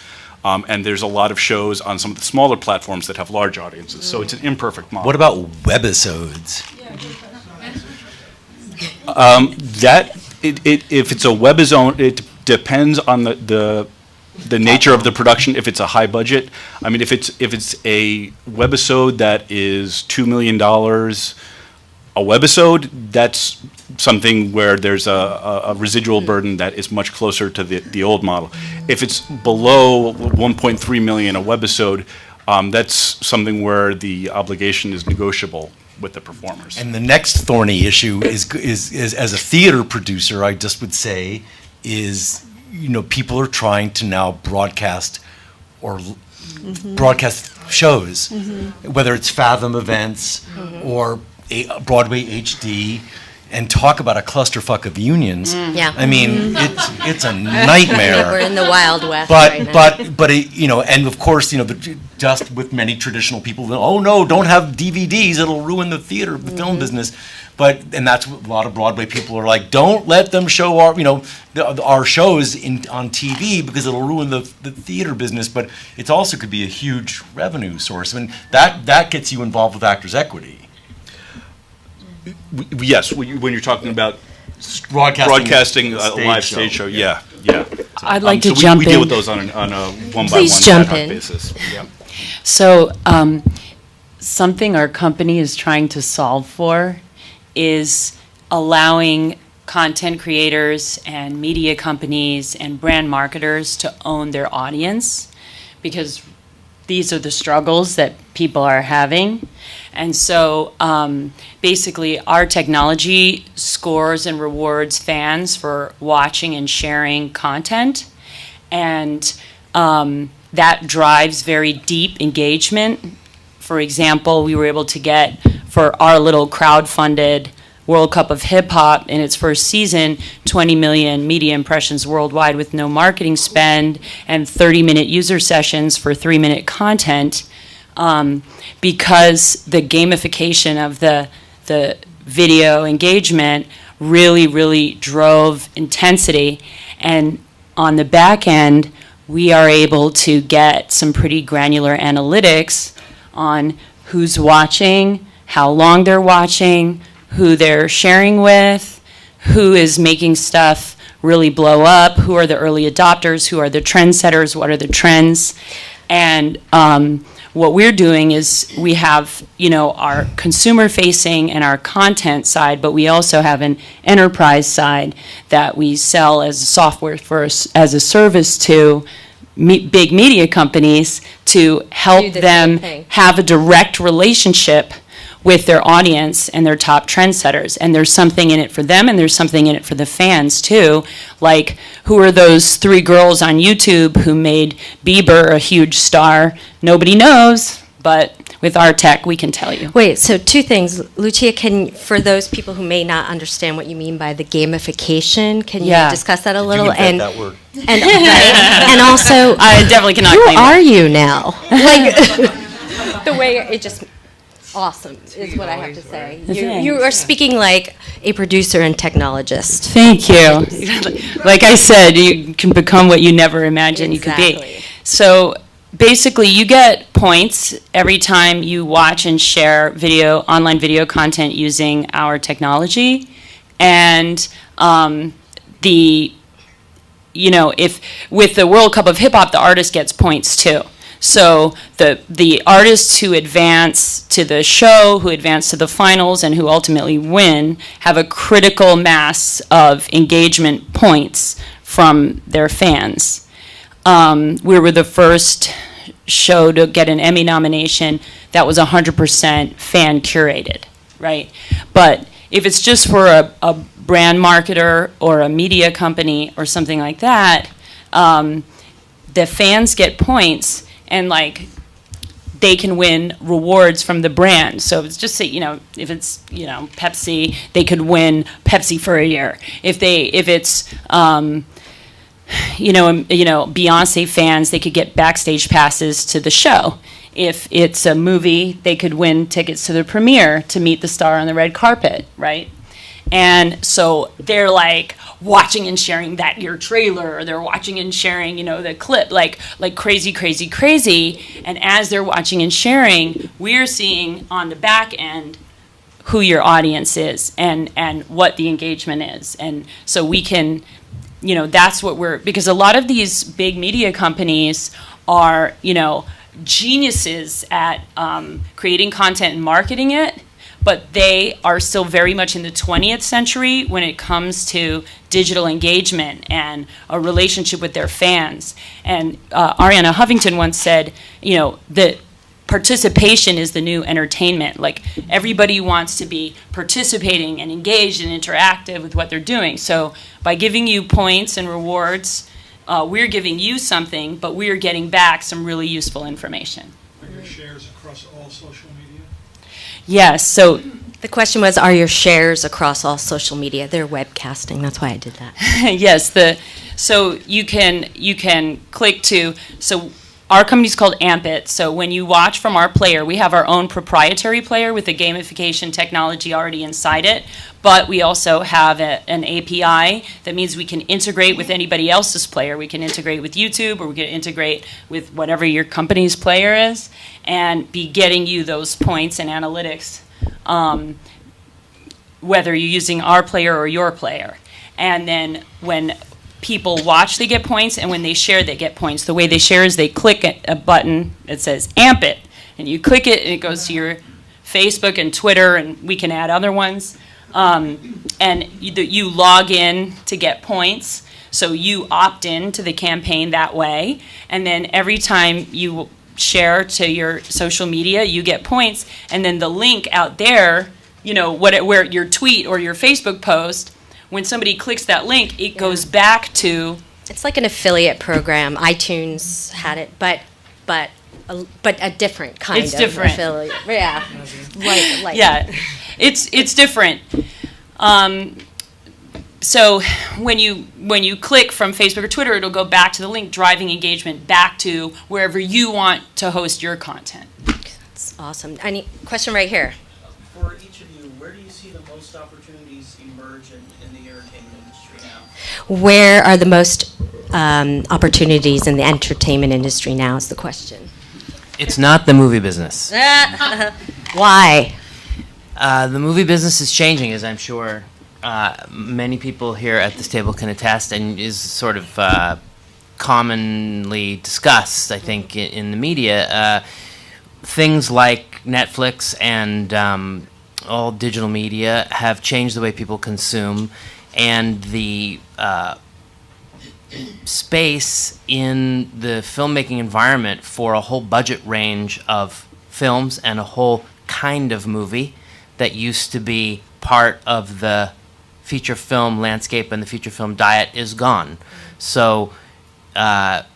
and there's a lot of shows on some of the smaller platforms that have large audiences. So it's an imperfect model. What about webisodes? If it's a webisode, it depends on the nature of the production. If it's a high budget, I mean, if it's a webisode that is $2 million a webisode, that's something where there's a residual burden that is much closer to the old model. If it's below 1.3 million a webisode, that's something where the obligation is negotiable with the performers. And the next thorny issue is as a theater producer, I just would say, is, people are trying to now broadcast or broadcast shows, whether it's Fathom events or Broadway HD, and talk about a clusterfuck of unions. Yeah. I mean, it's a nightmare. We're in the Wild West right now. But and of course, just with many traditional people, oh no, don't have DVDs, it'll ruin the theater, the film business. And that's what a lot of Broadway people are like, don't let them show our shows on TV because it'll ruin the theater business. But it also could be a huge revenue source. I mean, that gets you involved with Actors Equity. Yes, when you're talking about Broadcasting a live stage show, yeah. I'd like So to jump we deal in. with those on a one-by-one Please ad jump hoc in. basis. Yeah. So, something our company is trying to solve for is allowing content creators and media companies and brand marketers to own their audience, because these are the struggles that people are having. And so basically our technology scores and rewards fans for watching and sharing content. And that drives very deep engagement. For example, we were able to get, for our little crowd-funded World Cup of Hip Hop in its first season, 20 million media impressions worldwide with no marketing spend, and 30-minute user sessions for 3-minute content, because the gamification of the video engagement really, really drove intensity. And on the back end, we are able to get some pretty granular analytics on who's watching, how long they're watching, who they're sharing with, who is making stuff really blow up, who are the early adopters, who are the trendsetters, what are the trends. And what we're doing is we have, our consumer-facing and our content side, but we also have an enterprise side that we sell as software as a service to big media companies to help Do the them same thing. have a direct relationship with their audience and their top trendsetters. And there's something in it for them, and there's something in it for the fans too. Like, who are those 3 girls on YouTube who made Bieber a huge star? Nobody knows, but with our tech, we can tell you. Wait, so 2 things. Lucia, for those people who may not understand what you mean by the gamification, can you Yeah. discuss that a You little? can vet that word. And, right? And also, I definitely cannot who claim that. are you now? Like, the way it just, awesome is what I have to say. You are speaking like a producer and technologist. Thank you. Like I said, you can become what you never imagined you could be. Exactly. So basically, you get points every time you watch and share online video content using our technology. And if with the World Cup of Hip Hop, the artist gets points too. So the artists who advance to the show, who advance to the finals, and who ultimately win have a critical mass of engagement points from their fans. We were the first show to get an Emmy nomination that was 100% fan curated, right? But if it's just for a brand marketer or a media company or something like that, the fans get points, and they can win rewards from the brand. So it's just say, if it's Pepsi, they could win Pepsi for a year. If it's Beyonce fans, they could get backstage passes to the show. If it's a movie, they could win tickets to the premiere to meet the star on the red carpet, right? And so they're watching and sharing that year trailer, or they're watching and sharing, the clip, like crazy, crazy, crazy. And as they're watching and sharing, we're seeing on the back end who your audience is and what the engagement is. And so we can, that's what because a lot of these big media companies are, geniuses at creating content and marketing it, but they are still very much in the 20th century when it comes to digital engagement and a relationship with their fans. And Arianna Huffington once said, that participation is the new entertainment. Like, everybody wants to be participating and engaged and interactive with what they're doing. So by giving you points and rewards, we're giving you something, but we're getting back some really useful information. Are your shares across all social media? Yes, so The question was, are your shares across all social media? They're webcasting, that's why I did that. yes, so you can click to, so our company's called Ampit. So when you watch from our player, we have our own proprietary player with the gamification technology already inside it, but we also have an API that means we can integrate with anybody else's player. We can integrate with YouTube, or we can integrate with whatever your company's player is, and be getting you those points and analytics, whether you're using our player or your player. And then when people watch, they get points, and when they share, they get points. The way they share is they click a button that says Ampit, and you click it, and it goes to your Facebook and Twitter, and we can add other ones. And you log in to get points, so you opt in to the campaign that way, and then every time you share to your social media, you get points, and then the link out there, where your tweet or your Facebook post, when somebody clicks that link, it goes back to. It's like an affiliate program. iTunes had it, but a different kind It's of different. affiliate. Yeah, like Yeah, it's different. So when you click from Facebook or Twitter, it'll go back to the link, driving engagement back to wherever you want to host your content. That's awesome. Any question right here? For each of you, where do you see the most opportunities emerge in the entertainment industry now? Where are the most opportunities in the entertainment industry now is the question. It's not the movie business. Why? The movie business is changing, as I'm sure many people here at this table can attest, and is sort of commonly discussed, I think, in the media. Things like Netflix and all digital media have changed the way people consume, and the space in the filmmaking environment for a whole budget range of films and a whole kind of movie that used to be part of the feature film landscape and the feature film diet is gone. So there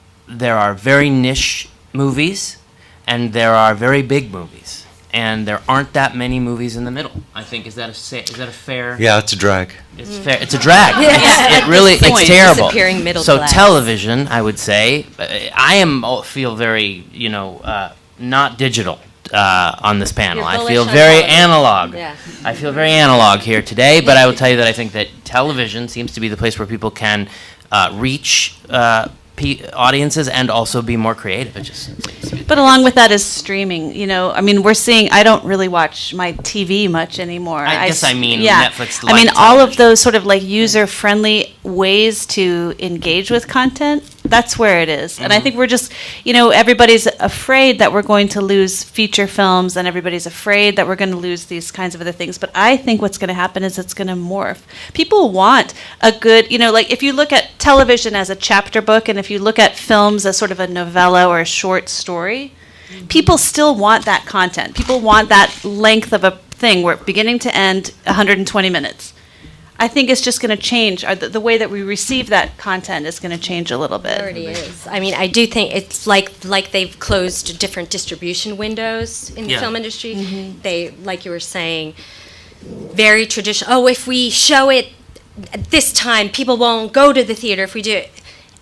are very niche movies and there are very big movies, and there aren't that many movies in the middle. I think is that a fair? Yeah, it's a drag. It's fair. It's a drag. Yeah. It really, At this point, it's terrible. disappearing middle So class. television, I would say, feel very, not digital on this panel. You're I bullish feel on very television. analog. Yeah. I feel very analog here today, but I will tell you that I think that television seems to be the place where people can reach audiences and also be more creative. It just seems to be. But along with that is streaming. We're seeing. I don't really watch my TV much anymore. I guess I mean yeah. Netflix. I mean, light all of television. those sort of like user-friendly ways to engage with content. That's where it is. And I think we're just, everybody's afraid that we're going to lose feature films, and everybody's afraid that we're going to lose these kinds of other things. But I think what's going to happen is it's going to morph. People want a good, like if you look at television as a chapter book, and if you look at films as sort of a novella or a short story, people still want that content. People want that length of a thing where beginning to end, 120 minutes. I think it's just going to change. The way that we receive that content is going to change a little bit. It already is. I mean, I do think it's like they've closed different distribution windows in the Yeah. film industry. They, like you were saying, very traditional. Oh, if we show it at this time, people won't go to the theater if we do it.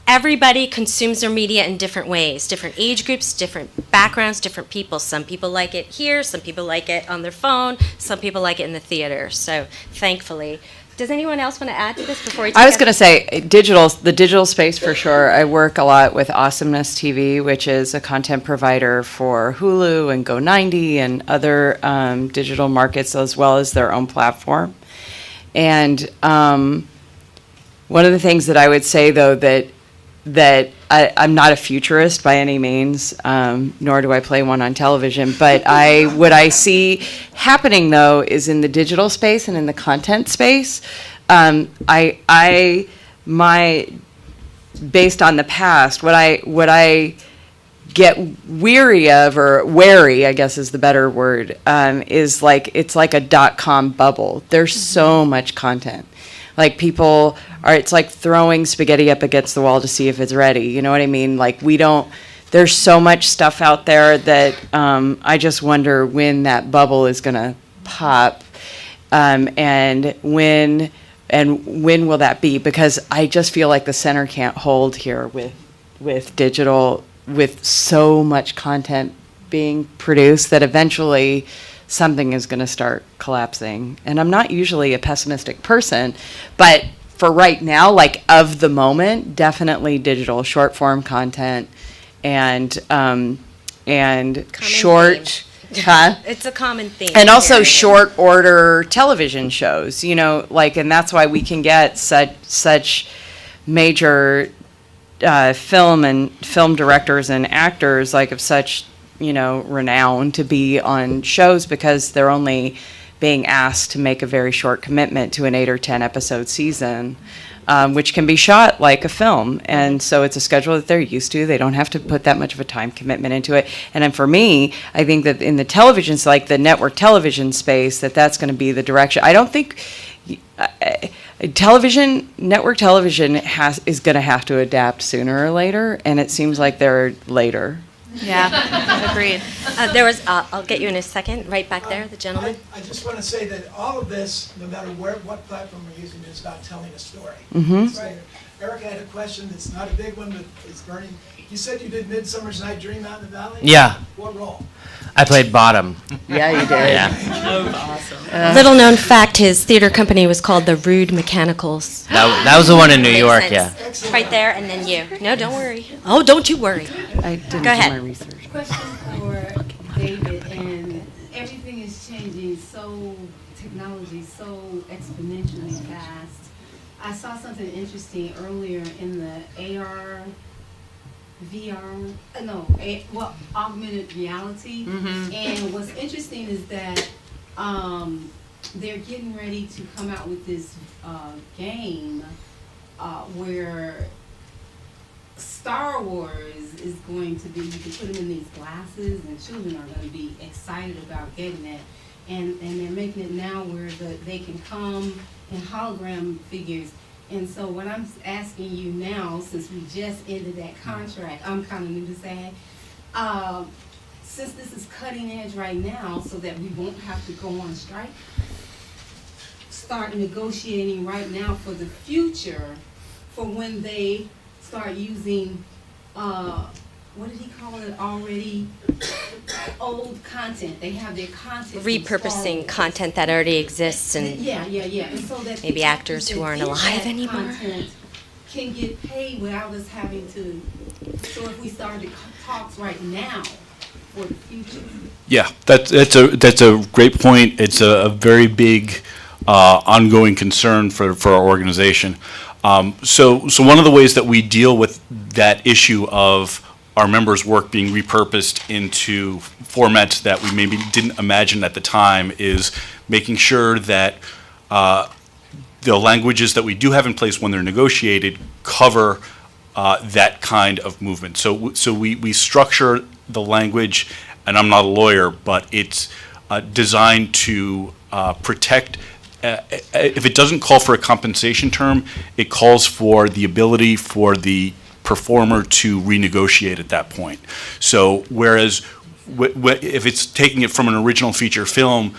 Everybody consumes their media in different ways, different age groups, different backgrounds, different people. Some people like it here, some people like it on their phone, some people like it in the theater. So, thankfully. Does anyone else want to add to this before we take I was going to say the digital space for sure. I work a lot with Awesomeness TV, which is a content provider for Hulu and Go90 and other digital markets, as well as their own platform. And one of the things that I would say, though, that I'm not a futurist by any means, nor do I play one on television, but what I see happening, though, is in the digital space and in the content space. Based on the past, what I get weary of, or wary, I guess is the better word, is like, it's like a .com bubble. There's so much content. Like people are, it's like throwing spaghetti up against the wall to see if it's ready. You know what I mean? Like there's so much stuff out there that I just wonder when that bubble is going to pop, and when will that be? Because I just feel like the center can't hold here with digital, with so much content being produced, that eventually something is going to start collapsing. And I'm not usually a pessimistic person, but for right now, like of the moment, definitely digital short form content and short. Huh? It's a common theme. And also here. short order television shows, you know, like, and that's why we can get such major film directors and actors, like of such, you know, renown, to be on shows, because they're only being asked to make a very short commitment to an 8 or 10 episode season, which can be shot like a film. And so it's a schedule that they're used to. They don't have to put that much of a time commitment into it. And then for me, I think that in the television, like the network television space, that's going to be the direction. I don't think network television is going to have to adapt sooner or later, and it seems like they're later. Yeah, agreed. I'll get you in a second, right back there, the gentleman. I just want to say that all of this, no matter what platform we're using, is about telling a story. Mm-hmm. So, Erica had a question that's not a big one, but it's burning. You said you did Midsummer's Night Dream out in the Valley? Yeah. What role? I played Bottom. Yeah, you did. Yeah. Little known fact, his theater company was called the Rude Mechanicals. That was the one in New Makes York, sense. yeah. Right there, and then you. No, don't worry. Oh, don't you worry. I didn't Go ahead. do my research. Question for David, and everything is changing so, technology so exponentially fast. I saw something interesting earlier in the AR, VR, augmented reality. Mm-hmm. And what's interesting is that they're getting ready to come out with this game where Star Wars is going to be, you can put them in these glasses, and children are going to be excited about getting it. And they're making it now where they can come in hologram figures. And so what I'm asking you now, since we just ended that contract, I'm kind of new to SAG, since this is cutting edge right now so that we won't have to go on strike, start negotiating right now for the future, for when they start using, what did he call it already? Old content. They have their content. Repurposing content that already exists, and yeah. And so that maybe actors who aren't alive anymore can get paid without us having to. So if we started talks right now for the future. Yeah, that's a great point. It's a very big ongoing concern for our organization. So one of the ways that we deal with that issue of our members' work being repurposed into formats that we maybe didn't imagine at the time is making sure that the languages that we do have in place when they're negotiated cover that kind of movement. So we structure the language, and I'm not a lawyer, but it's designed to protect. If it doesn't call for a compensation term, it calls for the ability for the performer to renegotiate at that point. So whereas if it's taking it from an original feature film,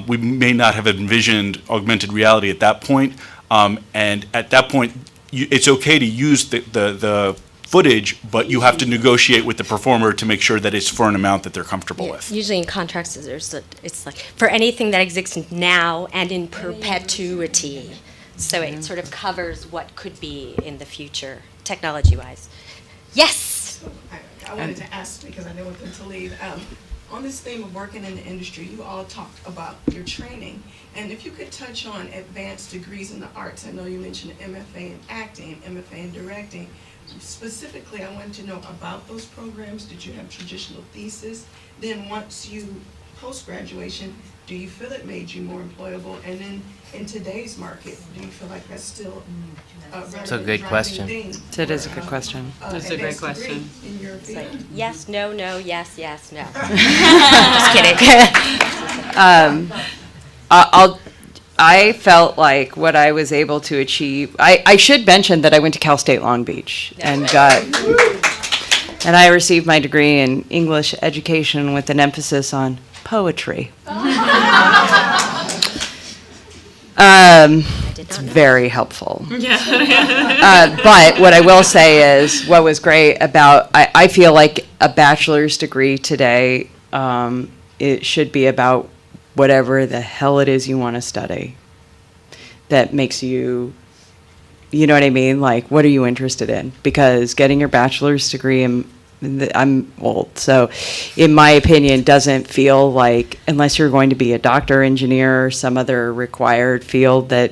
we may not have envisioned augmented reality at that point. And at that point, it's okay to use the footage, but you have to negotiate with the performer to make sure that it's for an amount that they're comfortable with. usually in contracts, it's like for anything that exists now and in perpetuity. So it sort of covers what could be in the future, technology-wise. Yes? I wanted to ask, because I know with them to leave, on this theme of working in the industry, you all talked about your training. And if you could touch on advanced degrees in the arts. I know you mentioned MFA in acting, MFA in directing. Specifically, I wanted to know about those programs. Did you have traditional thesis? Then once you, post-graduation, do you feel it made you more employable? And then in today's market, do you feel like that's still a That's a good question. That is a good question. That's a great question. In your field? Yes, no, no, yes, yes, no. Just kidding. I felt like what I was able to achieve, I should mention that I went to Cal State Long Beach and I received my degree in English education with an emphasis on poetry. It's very helpful. But what I will say is, what was great about, I feel like a bachelor's degree today, it should be about whatever the hell it is you want to study. That makes you, you know what I mean? Like, what are you interested in? Because getting your bachelor's degree, I'm old, so in my opinion, doesn't feel like, unless you're going to be a doctor, engineer, or some other required field that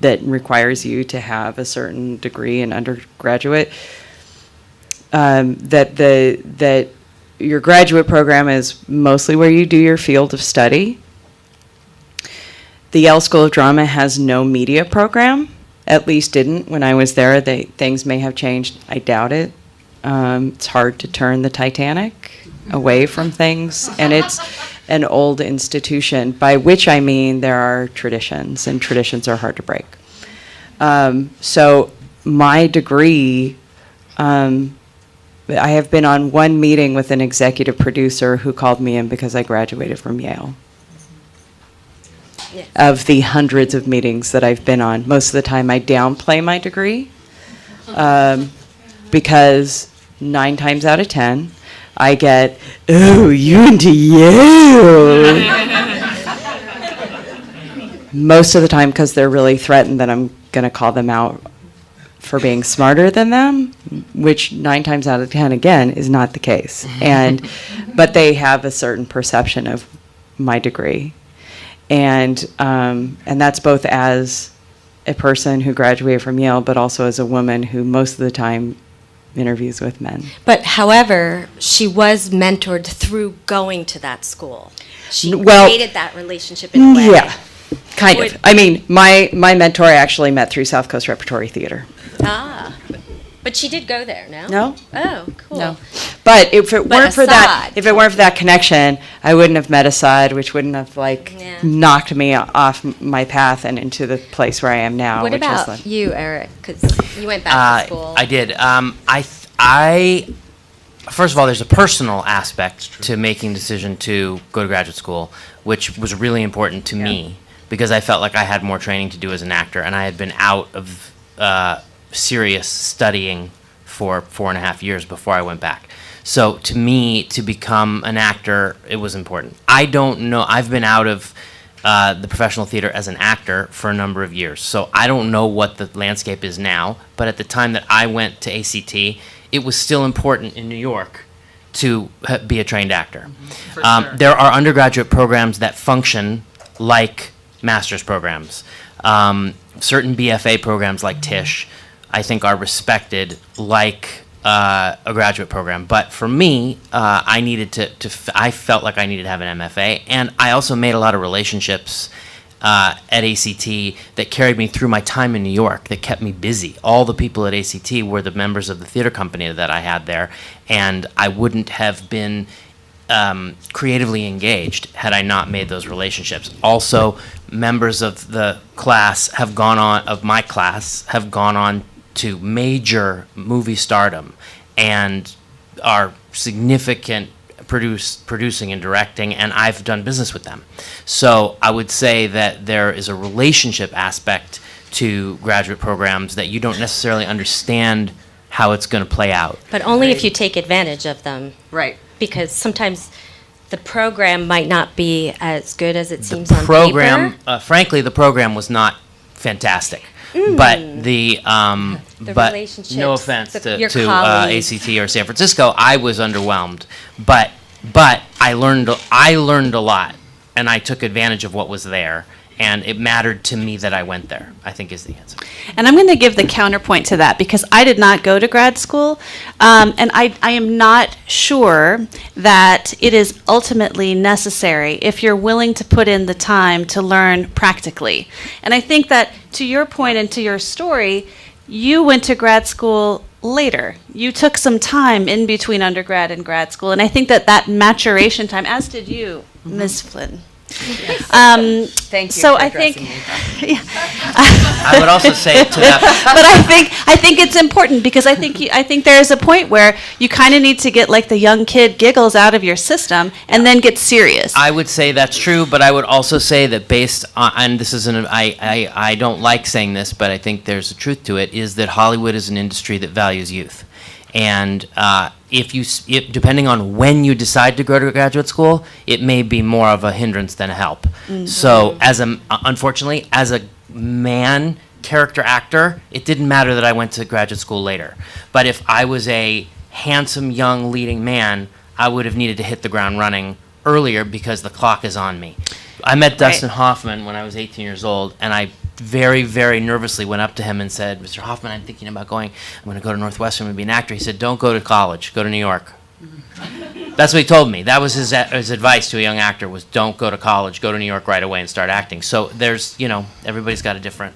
requires you to have a certain degree in undergraduate, that your graduate program is mostly where you do your field of study. The Yale School of Drama has no media program, at least didn't when I was there. Things may have changed, I doubt it. It's hard to turn the Titanic away from things, and it's an old institution, by which I mean there are traditions, and traditions are hard to break. So my degree, I have been on one meeting with an executive producer who called me in because I graduated from Yale. Yeah. Of the hundreds of meetings that I've been on, most of the time I downplay my degree, because 9 times out of 10, I get, "Oh, you went to Yale." Most of the time because they're really threatened that I'm going to call them out for being smarter than them, which 9 times out of 10, again, is not the case. But they have a certain perception of my degree. And that's both as a person who graduated from Yale, but also as a woman who most of the time interviews with men. But however, she was mentored through going to that school. She Well, created that relationship in a way. Yeah, kind of. I mean, my mentor I actually met through South Coast Repertory Theater. Ah, but she did go there, no? No. Oh, cool. No. But if it weren't for that, Assad connection, I wouldn't have met Assad, which wouldn't have Yeah. knocked me off my path and into the place where I am now. What which is about like, you, Eric? Because you went back to school. I did. I first of all, there's a personal aspect to making the decision to go to graduate school, which was really important to me because I felt like I had more training to do as an actor, and I had been out of serious studying for 4.5 years before I went back. So to me, to become an actor, it was important. I don't know. I've been out of the professional theater as an actor for a number of years, so I don't know what the landscape is now. But at the time that I went to ACT, it was still important in New York to be a trained actor. There are undergraduate programs that function like master's programs. Certain BFA programs like Tisch, I think, are respected like a graduate program. But for me, I needed I felt like I needed to have an MFA, and I also made a lot of relationships at ACT that carried me through my time in New York, that kept me busy. All the people at ACT were the members of the theater company that I had there, and I wouldn't have been creatively engaged had I not made those relationships. Also, members of the class have gone on to major movie stardom and are significant producing and directing, and I've done business with them. So I would say that there is a relationship aspect to graduate programs that you don't necessarily understand how it's going to play out. But only if you take advantage of them. Right. Because sometimes the program might not be as good as it seems on paper. Frankly, the program was not fantastic. But but relationships, no offense your to colleagues. ACT or San Francisco, I was underwhelmed. But I learned a lot, and I took advantage of what was there. And it mattered to me that I went there, I think is the answer. And I'm going to give the counterpoint to that because I did not go to grad school, and I am not sure that it is ultimately necessary if you're willing to put in the time to learn practically. And I think that to your point and to your story, you went to grad school later. You took some time in between undergrad and grad school, and I think that that maturation time, as did you, Ms. Flynn. Thank you. So for I think, addressing me. I would also say to that, but I think it's important because I think there is a point where you kind of need to get like the young kid giggles out of your system and then get serious. I would say that's true, but I would also say that based on, and this isn't, I don't like saying this, but I think there's a truth to it, is that Hollywood is an industry that values youth. And if depending on when you decide to go to graduate school, it may be more of a hindrance than a help. So unfortunately, as a man character actor, it didn't matter that I went to graduate school later. But if I was a handsome young leading man, I would have needed to hit the ground running earlier because the clock is on me. I met Dustin Hoffman when I was 18 years old, and I very, very nervously went up to him and said, Mr. Hoffman, I'm thinking about going, I'm going to go to Northwestern and be an actor. He said, don't go to college, go to New York. That's what he told me. That was his advice to a young actor, was don't go to college, go to New York right away and start acting. So there's, everybody's got a different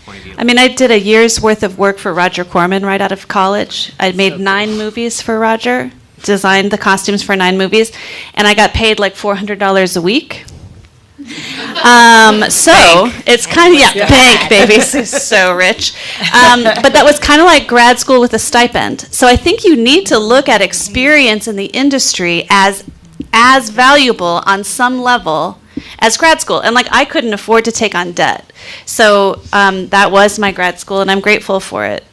point of view. I mean, I did a year's worth of work for Roger Corman right out of college. I made 9 movies for Roger, designed the costumes for 9 movies, and I got paid like $400 a week. So it's kind of, bank, baby, so rich. But that was kind of like grad school with a stipend. So I think you need to look at experience in the industry as valuable on some level as grad school. And like I couldn't afford to take on debt. So that was my grad school, and I'm grateful for it.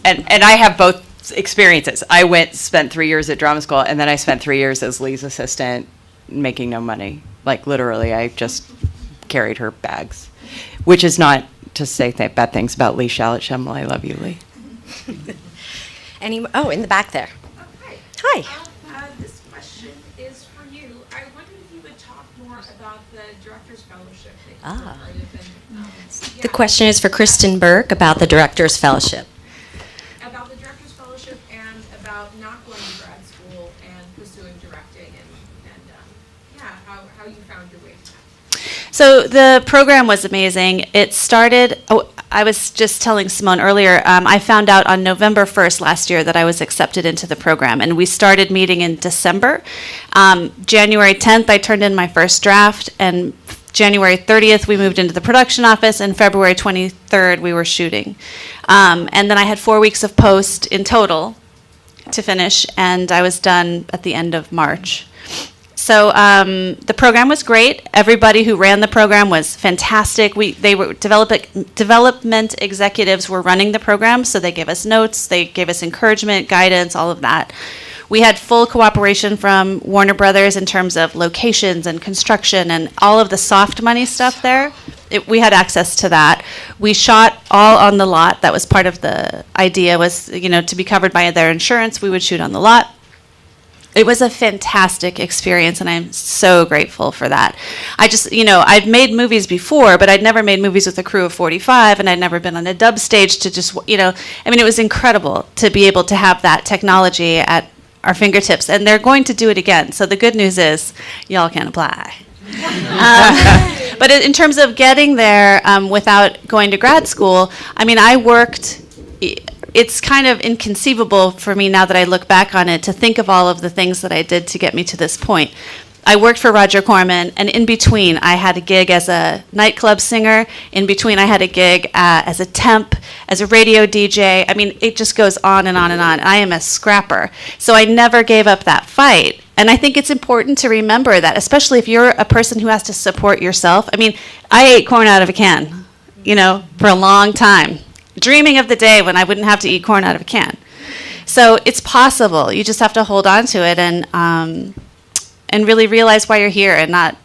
And I have both experiences. I spent 3 years at drama school, and then I spent 3 years as Lee's assistant, making no money. Like literally, I just carried her bags, which is not to say bad things about Lee Shallot-Schemmel. I love you, Lee. In the back there. Hi. This question is for you. I wondered if you would talk more about the Director's Fellowship that you were part of. The question is for Kristen Burke about the Director's Fellowship. About the Director's Fellowship and about not going to grad school and pursuing directing and how you found your way to that. So the program was amazing. It started, I was just telling Simone earlier, I found out on November 1st last year that I was accepted into the program, and we started meeting in December. January 10th, I turned in my first draft, and January 30th, we moved into the production office, and February 23rd, we were shooting. And then I had 4 weeks of post in total to finish, and I was done at the end of March. So the program was great. Everybody who ran the program was fantastic. They were development executives were running the program, so they gave us notes, they gave us encouragement, guidance, all of that. We had full cooperation from Warner Brothers in terms of locations and construction and all of the soft money stuff there. We had access to that. We shot all on the lot. That was part of the idea, was to be covered by their insurance. We would shoot on the lot. It was a fantastic experience, and I'm so grateful for that. I just, I've made movies before, but I'd never made movies with a crew of 45, and I'd never been on a dub stage to just, it was incredible to be able to have that technology at our fingertips, and they're going to do it again. So the good news is y'all can apply. But in terms of getting there without going to grad school, I worked. It's kind of inconceivable for me now that I look back on it to think of all of the things that I did to get me to this point. I worked for Roger Corman, and in between I had a gig as a nightclub singer. In between I had a gig as a temp, as a radio DJ. It just goes on and on and on. I am a scrapper. So I never gave up that fight. And I think it's important to remember that, especially if you're a person who has to support yourself. I ate corn out of a can, for a long time, dreaming of the day when I wouldn't have to eat corn out of a can. So it's possible. You just have to hold on to it and really realize why you're here and not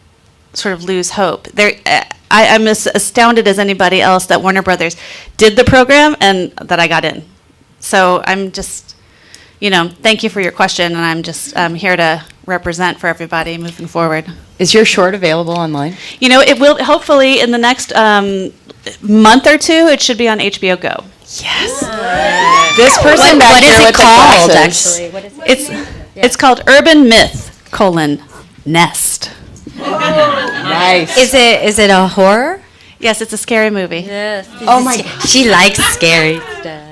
sort of lose hope. I'm as astounded as anybody else that Warner Brothers did the program and that I got in. So I'm just, thank you for your question, and I'm just here to represent for everybody moving forward. Is your short available online? You know, it will, hopefully, in the next month or two, it should be on HBO Go. This person back What is here it with the called, glasses. actually? What is it? It's called Urban Myth, Nest. Nice. Is it a horror? Yes, it's a scary movie. Yes. Oh my She likes scary stuff.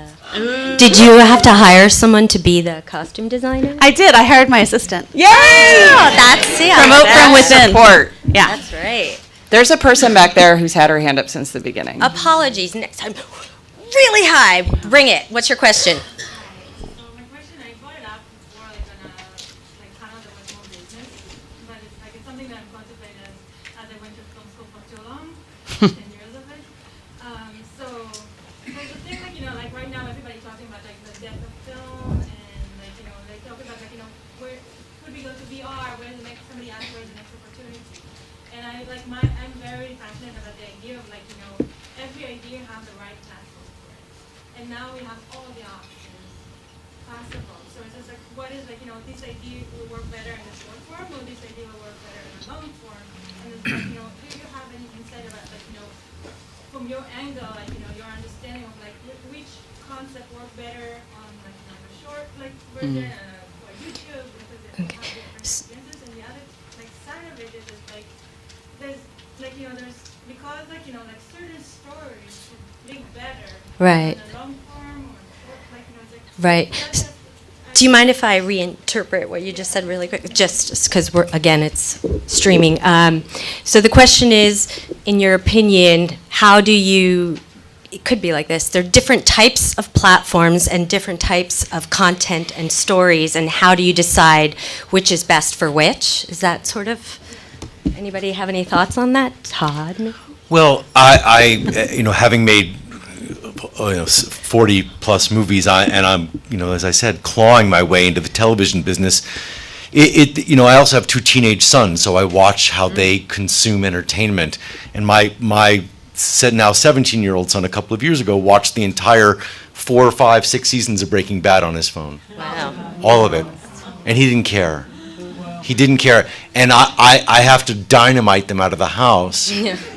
Did you have to hire someone to be the costume designer? I did. I hired my assistant. Yay! Oh, that's it. Promote from within. Support. Yeah. That's right. There's a person back there who's had her hand up since the beginning. Apologies. Next time, really high. Bring it. What's your question? So my question, I brought it up before, like on a panel that was more business, but it's something that I'm contemplating as I went to film school for too long, 10 years of it. So the thing, like right now everybody's talking about like the death of film and they talk about where could we go to VR? Where's the next? Somebody asked where's the next opportunity? And I'm very passionate about the idea of every idea has the right platform for it. And now we have all the options possible. So it's just what is this idea will work better in the short form, or this idea will work better in the long form? And it's do you have any insight about from your angle, your understanding of which concept work better on a short version for YouTube because it has different experiences, and the other side of it is there's there's because certain stories should link better Right. in the long form or short, Right. Do you mind if I reinterpret what you just said really quick? Just because it's streaming. So the question is, in your opinion, how do you, it could be like this, there are different types of platforms and different types of content and stories, and how do you decide which is best for which? Is that sort of, anybody have any thoughts on that? Todd? Well, I having made 40 plus movies, and I'm, as I said, clawing my way into the television business. I also have two teenage sons, so I watch how they consume entertainment. And my now 17-year-old son, a couple of years ago, watched the entire 4, 5, 6 seasons of Breaking Bad on his phone. Wow. All of it, and he didn't care. He didn't care, and I have to dynamite them out of the house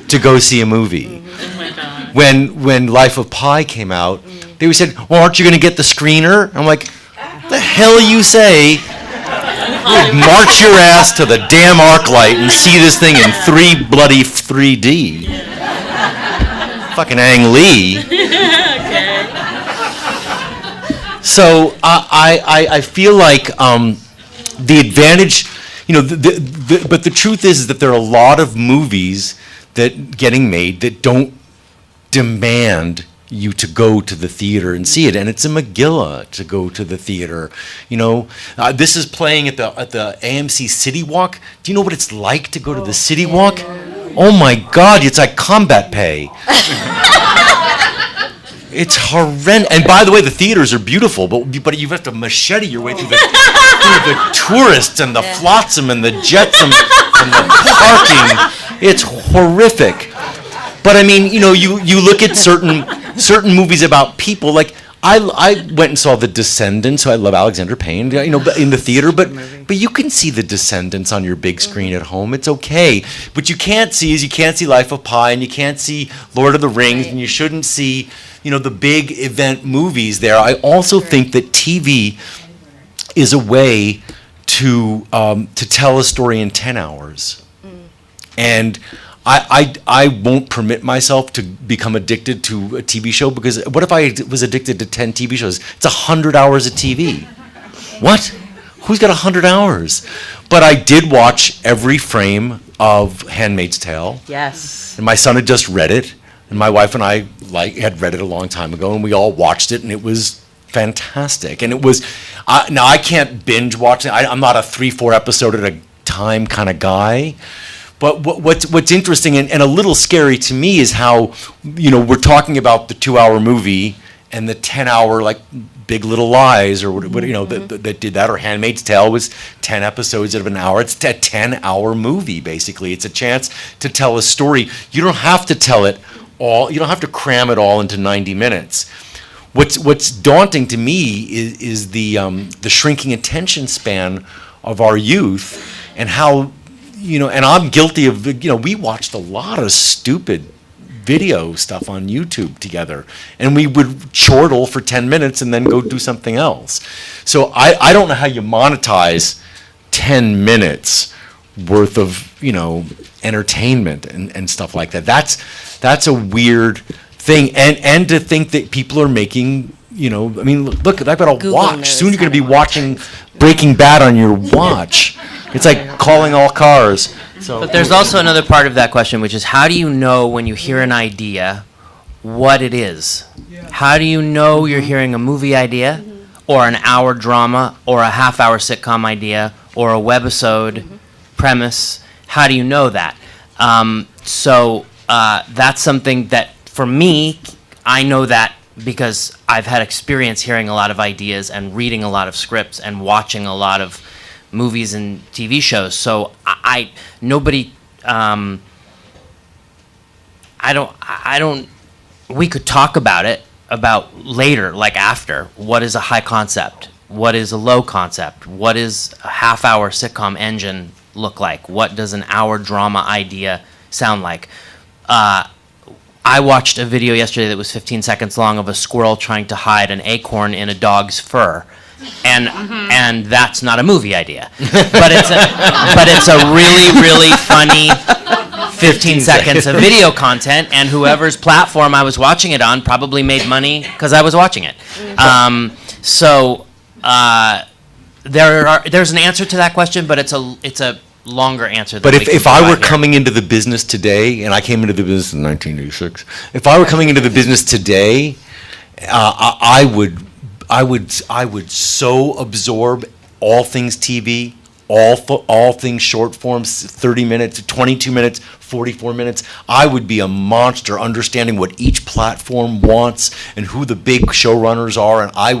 to go see a movie. When Life of Pi came out, they said, "Well, aren't you going to get the screener?" I'm like, "The hell you say? You'd march your ass to the damn ArcLight and see this thing in 3D." Fucking Ang Lee. So I feel like the advantage, but the truth is that there are a lot of movies that getting made that don't demand you to go to the theater and see it, and it's a McGilla to go to the theater. This is playing at the AMC City Walk. Do you know what it's like to go to the City Walk? Oh my God, it's like combat pay. It's horrendous. And by the way, the theaters are beautiful, but you have to machete your way through the tourists and the flotsam and the jetsam and the parking. It's horrific. But I mean, you look at certain movies about people. Like I went and saw The Descendants. So I love Alexander Payne. In the theater, but you can see The Descendants on your big screen at home. It's okay. What you can't see Life of Pi, and you can't see Lord of the Rings, and you shouldn't see the big event movies there. I also think that TV is a way to tell a story in 10 hours, and I won't permit myself to become addicted to a TV show, because what if I was addicted to 10 TV shows? It's 100 hours of TV. What? Who's got 100 hours? But I did watch every frame of Handmaid's Tale. Yes. And my son had just read it, and my wife and I had read it a long time ago, and we all watched it, and it was fantastic. And it was, now I can't binge watch it. I'm not a 3-4 episode at a time kind of guy. But what's interesting and a little scary to me is how, we're talking about the 2-hour movie and the 10-hour, like, Big Little Lies, or what that did that, or Handmaid's Tale was 10 episodes of an hour. It's a 10-hour movie, basically. It's a chance to tell a story. You don't have to tell it all. You don't have to cram it all into 90 minutes. What's daunting to me is the shrinking attention span of our youth, and how, and I'm guilty of, we watched a lot of stupid video stuff on YouTube together, and we would chortle for 10 minutes and then go do something else. So I don't know how you monetize 10 minutes worth of, entertainment and stuff like that. That's a weird thing, and to think that people are making, look, I've got a Google watch. knows Soon you're going how to to be watching Breaking Bad on your watch. It's like calling all cars. So, But there's also another part of that question, which is how do you know when you hear an idea what it is? How do you know you're hearing a movie idea, or an hour drama, or a half-hour sitcom idea, or a webisode premise? How do you know that? So that's something that, for me, I know that because I've had experience hearing a lot of ideas and reading a lot of scripts and watching a lot of movies and TV shows. So I don't, we could talk about it about later, like after. What is a high concept? What is a low concept? What is a half-hour sitcom engine look like? What does an hour drama idea sound like? I watched a video yesterday that was 15 seconds long of a squirrel trying to hide an acorn in a dog's fur. And that's not a movie idea, but it's a really, really funny 15 seconds of video content, and whoever's platform I was watching it on probably made money because I was watching it. There's an answer to that question, but it's a longer answer. But than we can if I were provide here. coming into the business today, and I came into the business in 1986, if I were coming into the business today, I would so absorb all things TV, all things short forms, 30 minutes, 22 minutes, 44 minutes. I would be a monster understanding what each platform wants and who the big showrunners are, and I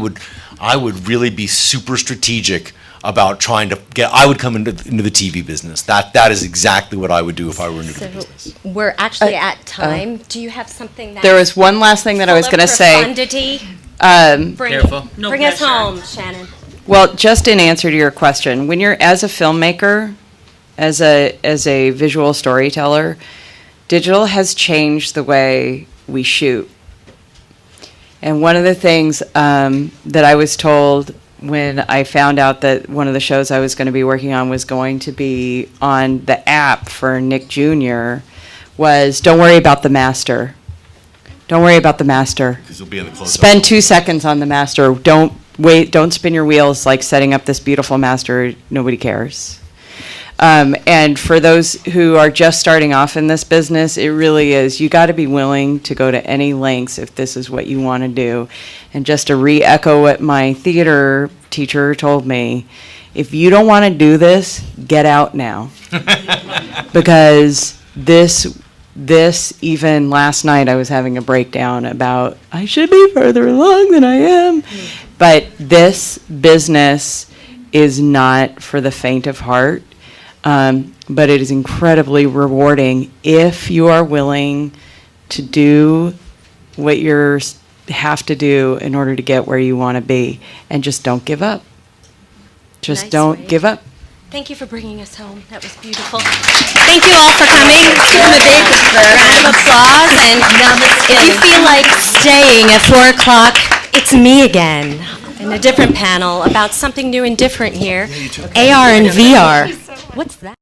would really be super strategic about trying to I would come into the TV business. That is exactly what I would do if I were into the business. We're actually at time. Do you have something that? There was one last thing that I was going to say. Profundity? Careful. Bring us home, Shannon. Well, just in answer to your question, when you're as a filmmaker, as a visual storyteller, digital has changed the way we shoot. And one of the things that I was told when I found out that one of the shows I was going to be working on was going to be on the app for Nick Jr. was, don't worry about the master. Don't worry about the master. Because you'll be in the close-up. Spend 2 seconds on the master. Don't spin your wheels like setting up this beautiful master. Nobody cares. And for those who are just starting off in this business, it really is, you got to be willing to go to any lengths if this is what you want to do. And just to re-echo what my theater teacher told me, if you don't want to do this, get out now. Because this, even last night I was having a breakdown about, I should be further along than I am. But this business is not for the faint of heart. But it is incredibly rewarding if you are willing to do what you have to do in order to get where you want to be. And just don't give up. Just Nice don't way. give up. Thank you for bringing us home. That was beautiful. Thank you all for coming. Let's give them a big round of applause. And if you feel like staying at 4 o'clock, it's me again in a different panel about something new and different here, AR and VR. What's that?